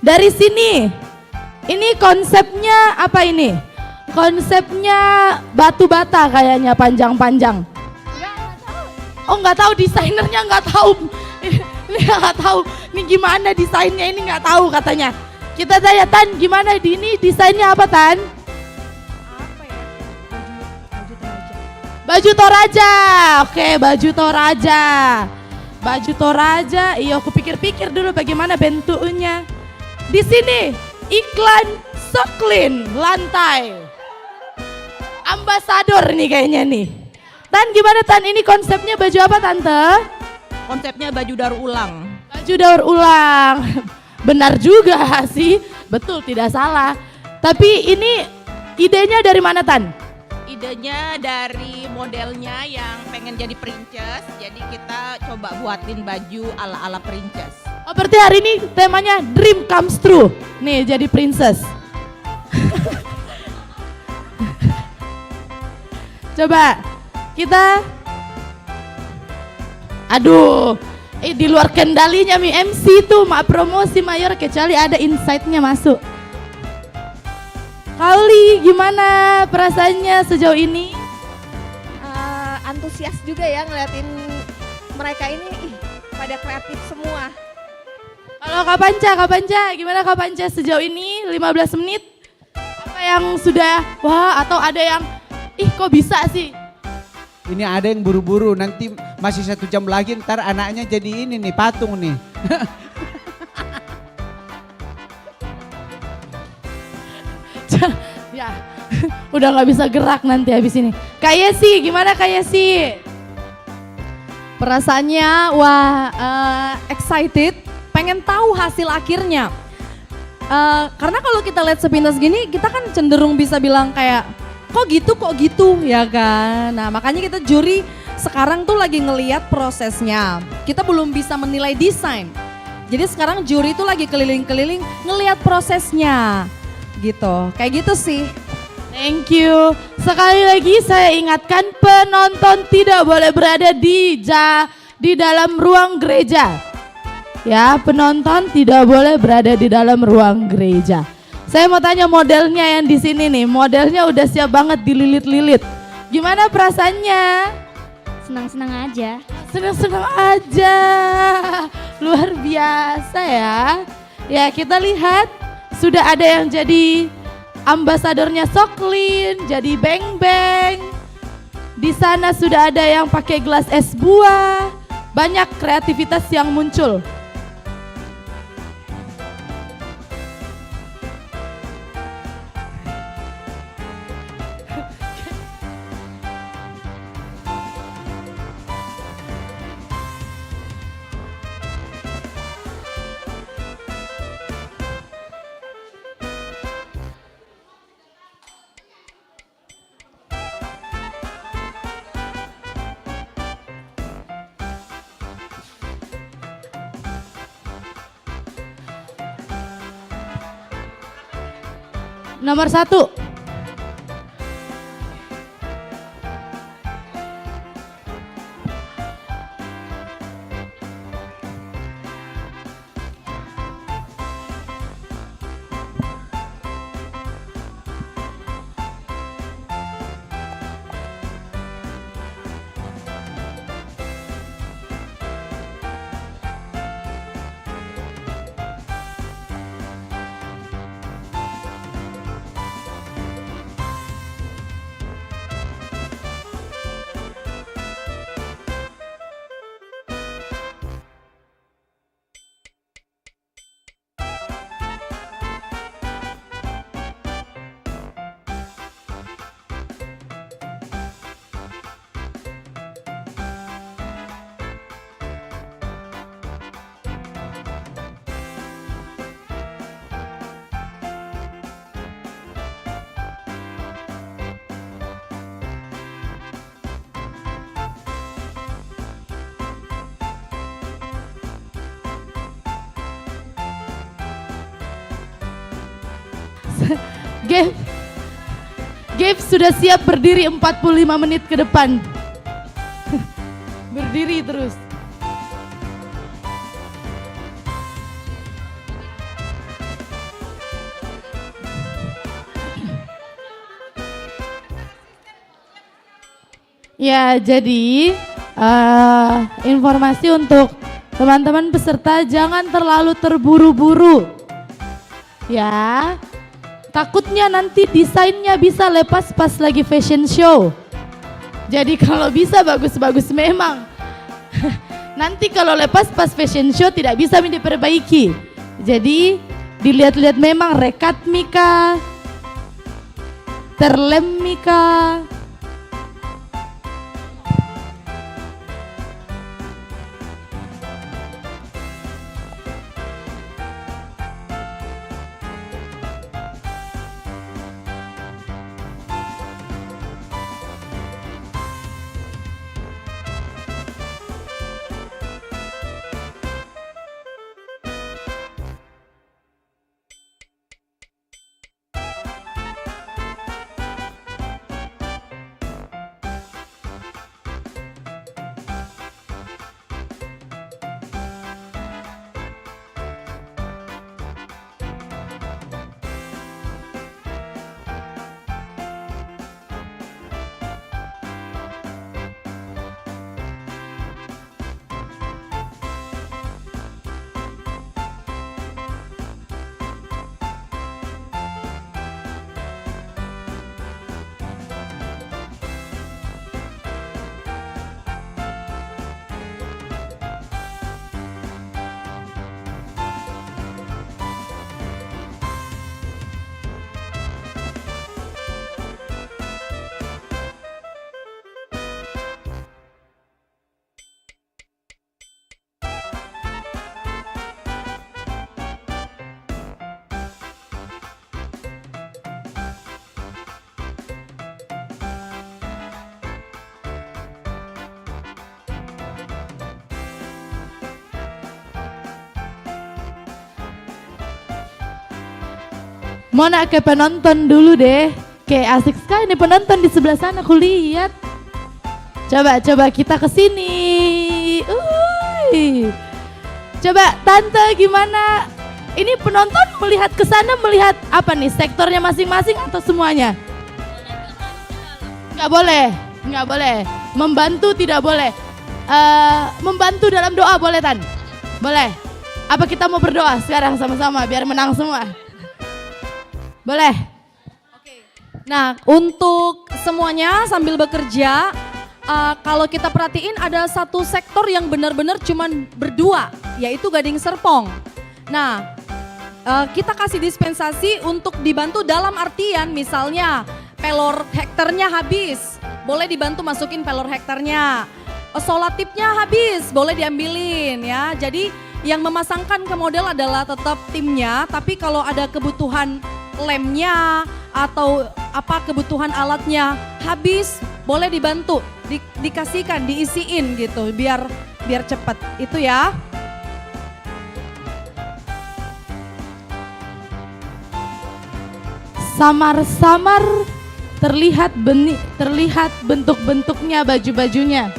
Dari sini, ini konsepnya apa ini? Konsepnya batu bata kayaknya panjang-panjang. Oh nggak tahu, desainernya nggak tahu. Ini nggak tahu, ini gimana desainnya ini nggak tahu katanya. Kita tanya Tan, gimana di ini desainnya apa Tan? Baju Toraja, oke baju Toraja. Baju Toraja, iya aku pikir-pikir dulu bagaimana bentuknya. Di sini iklan Soklin lantai. Ambasador nih kayaknya nih. Tan gimana Tan, ini konsepnya baju apa Tante? Konsepnya baju daur ulang. Baju daur ulang. Benar juga sih, betul tidak salah. Tapi ini idenya dari mana Tan? Idenya dari modelnya yang pengen jadi princess, jadi kita coba buatin baju ala-ala princess. Oh berarti hari ini temanya dream comes true. Nih jadi princess. Coba kita, aduh, di luar kendalinya mi MC tuh mak promosi mayor kecuali ada insight-nya masuk. Kali gimana perasaannya sejauh ini? Antusias juga ya ngeliatin mereka ini, pada kreatif semua. Kalau Kak Panca gimana Kak Panca sejauh ini 15 menit? Apa yang sudah wah atau ada yang kok bisa sih? Ini ada yang buru-buru, nanti masih 1 jam lagi ntar anaknya jadi ini nih, patung nih. Ya, udah nggak bisa gerak nanti habis ini. Kak Yesi, gimana Kak Yesi? Perasaannya excited, pengen tahu hasil akhirnya. Karena kalau kita lihat sepintas gini, kita kan cenderung bisa bilang kayak kok gitu ya kan. Nah makanya kita juri sekarang tuh lagi ngeliat prosesnya. Kita belum bisa menilai desain. Jadi sekarang juri tuh lagi keliling-keliling ngeliat prosesnya gitu. Kayak gitu sih. Thank you. Sekali lagi saya ingatkan penonton tidak boleh berada di dalam ruang gereja. Ya, penonton tidak boleh berada di dalam ruang gereja. Saya mau tanya modelnya yang di sini nih, modelnya udah siap banget dililit-lilit. Gimana perasaannya? Senang-senang aja. Senang-senang aja. Luar biasa ya. Ya, kita lihat sudah ada yang jadi ambasadornya Soklin, jadi Beng Beng. Di sana sudah ada yang pakai gelas es buah. Banyak kreativitas yang muncul. Nomor 1. Gabe sudah siap berdiri 45 menit ke depan. Berdiri. berdiri terus. Ya, jadi informasi untuk teman-teman peserta, jangan terlalu terburu-buru. Ya, takutnya nanti desainnya bisa lepas pas lagi fashion show. Jadi kalau bisa bagus-bagus memang. Nanti kalau lepas pas fashion show tidak bisa diperbaiki. Jadi dilihat-lihat memang rekat mika, terlem mika. Mau nak ke penonton dulu deh. Kayak asik sekali nih penonton di sebelah sana, aku lihat. Coba kita ke sini. Coba Tante gimana? Ini penonton melihat ke sana, melihat apa nih? Sektornya masing-masing atau semuanya? Nggak boleh. Membantu tidak boleh. Membantu dalam doa boleh Tan? Boleh. Apa kita mau berdoa sekarang sama-sama biar menang semua? Boleh. Nah, untuk semuanya sambil bekerja, kalau kita perhatiin ada satu sektor yang benar-benar cuman berdua, yaitu Gading Serpong. Nah, kita kasih dispensasi untuk dibantu dalam artian misalnya pelor hektarnya habis, boleh dibantu masukin pelor hektarnya. Solatipnya habis, boleh diambilin ya. Jadi yang memasangkan ke model adalah tetap timnya, tapi kalau ada kebutuhan lemnya atau apa kebutuhan alatnya habis, boleh dibantu, dikasihkan, diisiin gitu biar cepet itu ya. Samar-samar terlihat bentuk-bentuknya baju-bajunya.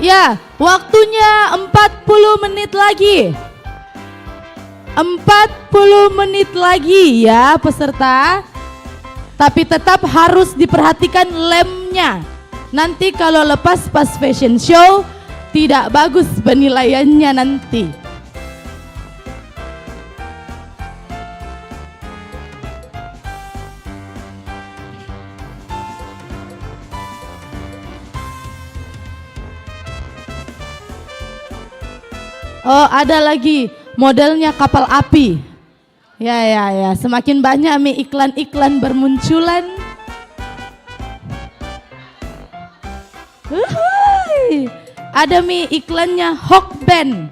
Ya, waktunya 40 menit lagi. 40 menit lagi ya peserta. Tapi tetap harus diperhatikan lemnya. Nanti kalau lepas pas fashion show tidak bagus penilaiannya nanti. Oh, ada lagi modelnya kapal api. Ya, semakin banyak mie iklan-iklan bermunculan. Ada mie iklannya Hawk Band.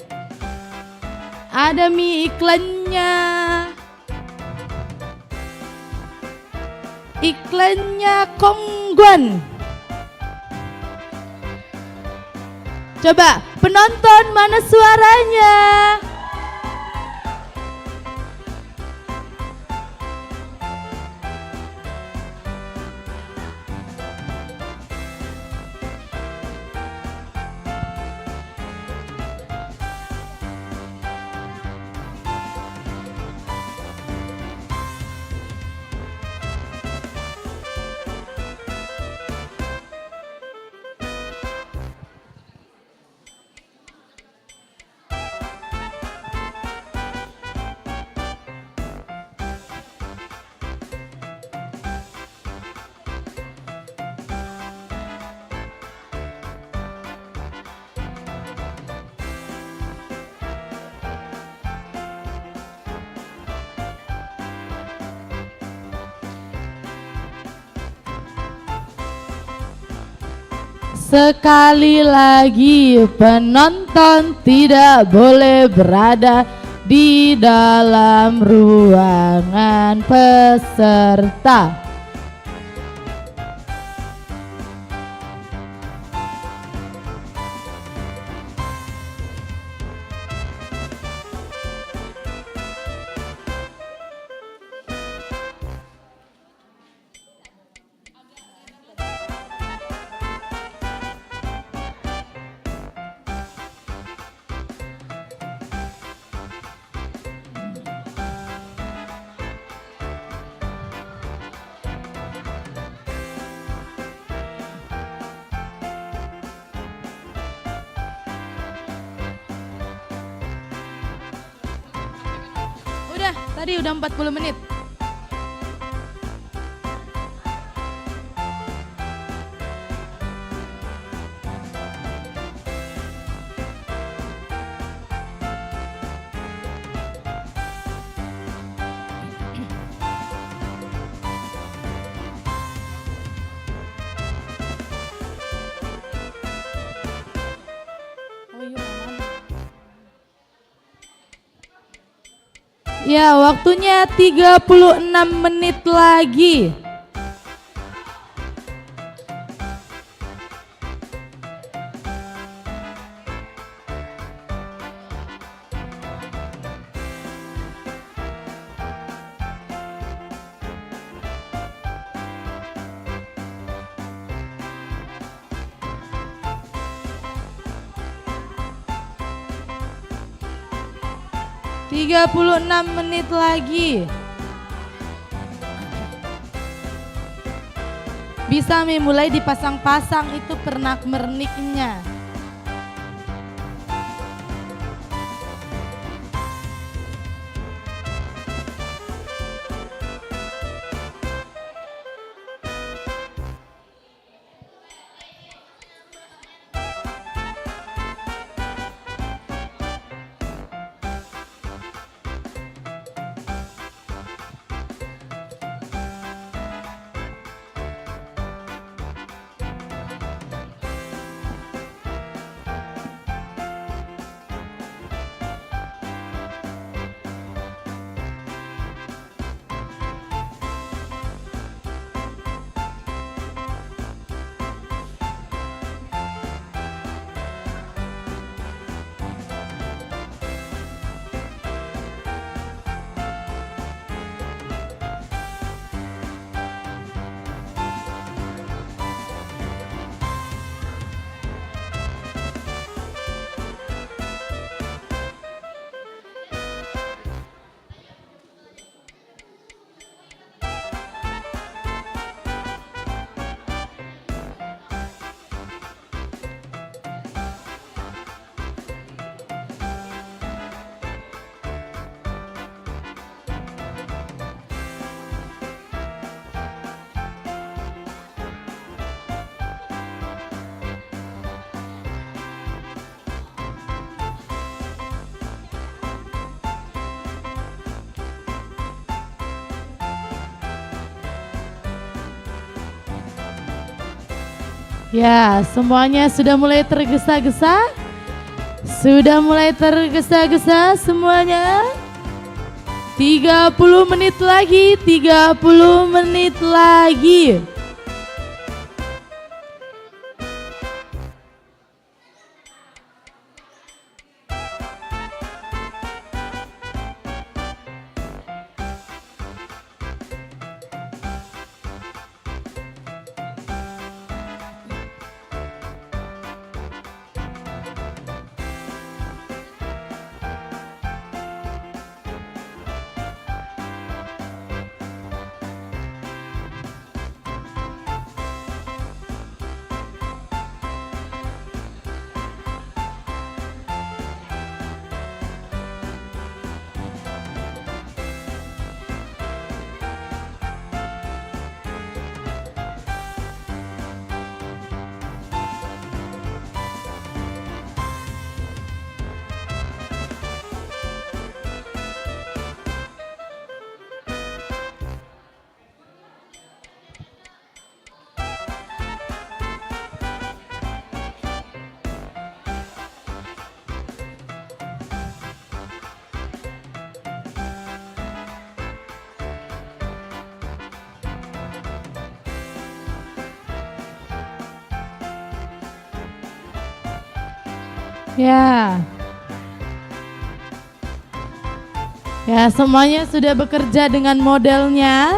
Ada mie iklannya iklannya Kongguan. Coba penonton mana suaranya? Sekali lagi penonton tidak boleh berada di dalam ruangan peserta. Tadi udah 40 menit. Ya, waktunya 36 menit lagi. Tiga 36 menit lagi. Bisa mulai dipasang-pasang itu pernak-perniknya. Ya, semuanya sudah mulai tergesa-gesa? Sudah mulai tergesa-gesa semuanya? 30 menit lagi, 30 menit lagi. Ya. Ya, semuanya sudah bekerja dengan modelnya.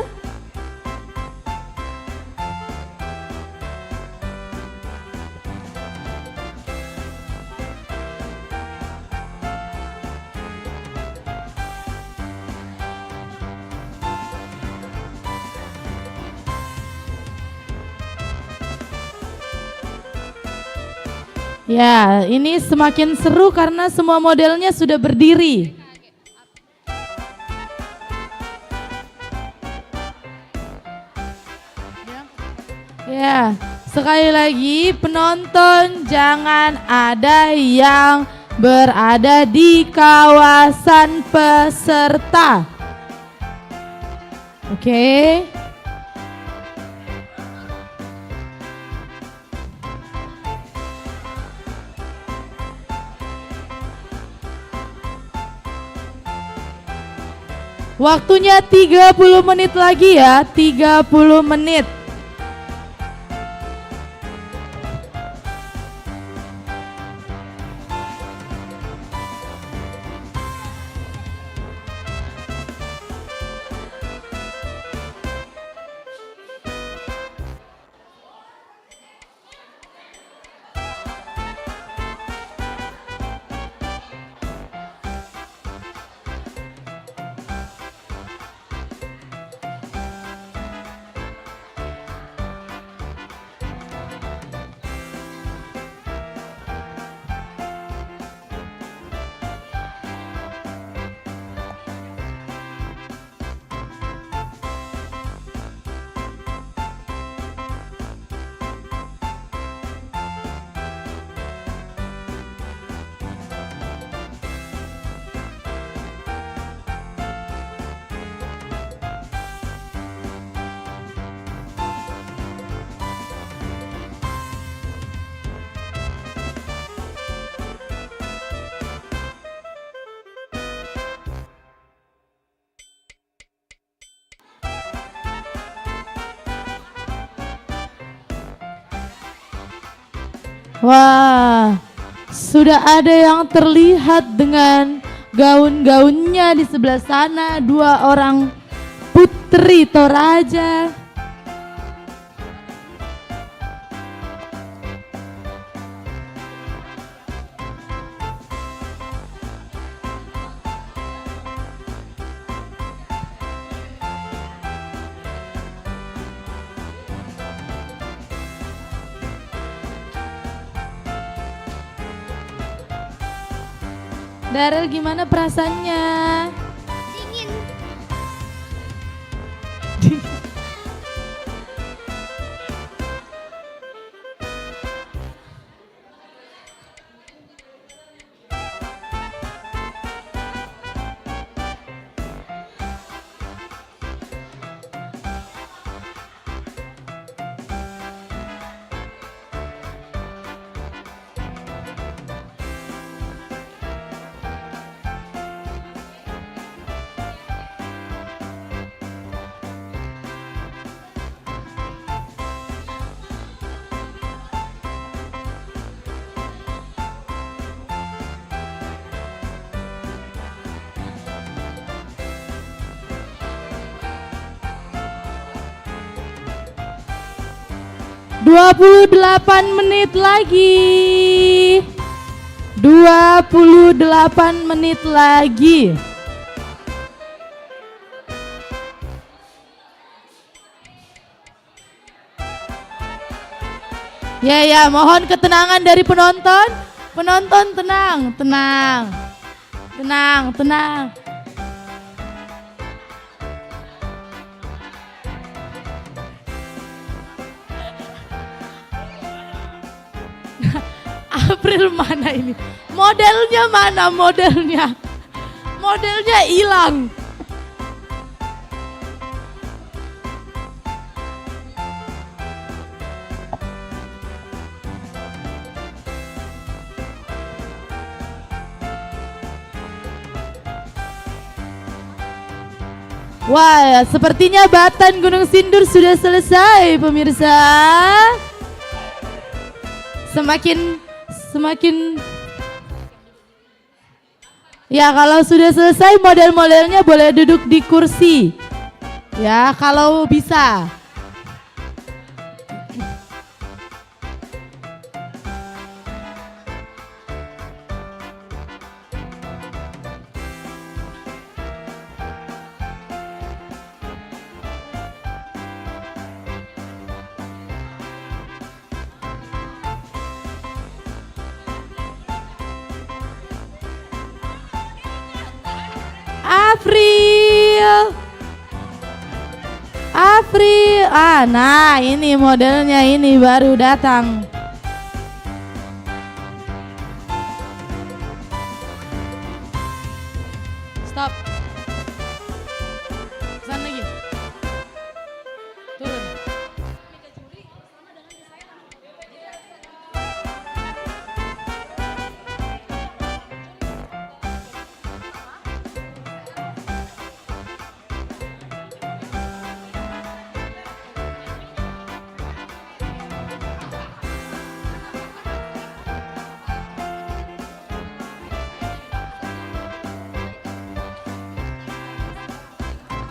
Ya, ini semakin seru karena semua modelnya sudah berdiri. Ya, sekali lagi penonton jangan ada yang berada di kawasan peserta. Oke. Waktunya 30 menit lagi ya, 30 menit. Wah, sudah ada yang terlihat dengan gaun-gaunnya di sebelah sana, 2 orang putri Toraja. Darel, gimana perasaannya? Dingin. 28 menit lagi. 28 menit lagi. Ya, mohon ketenangan dari penonton. Penonton tenang. April mana ini? Modelnya mana modelnya? Modelnya hilang. Wah, sepertinya Batan Gunung Sindur sudah selesai, pemirsa. Semakin ya, kalau sudah selesai model-modelnya boleh duduk di kursi. Ya, kalau bisa. April. Nah ini modelnya ini baru datang. Stop.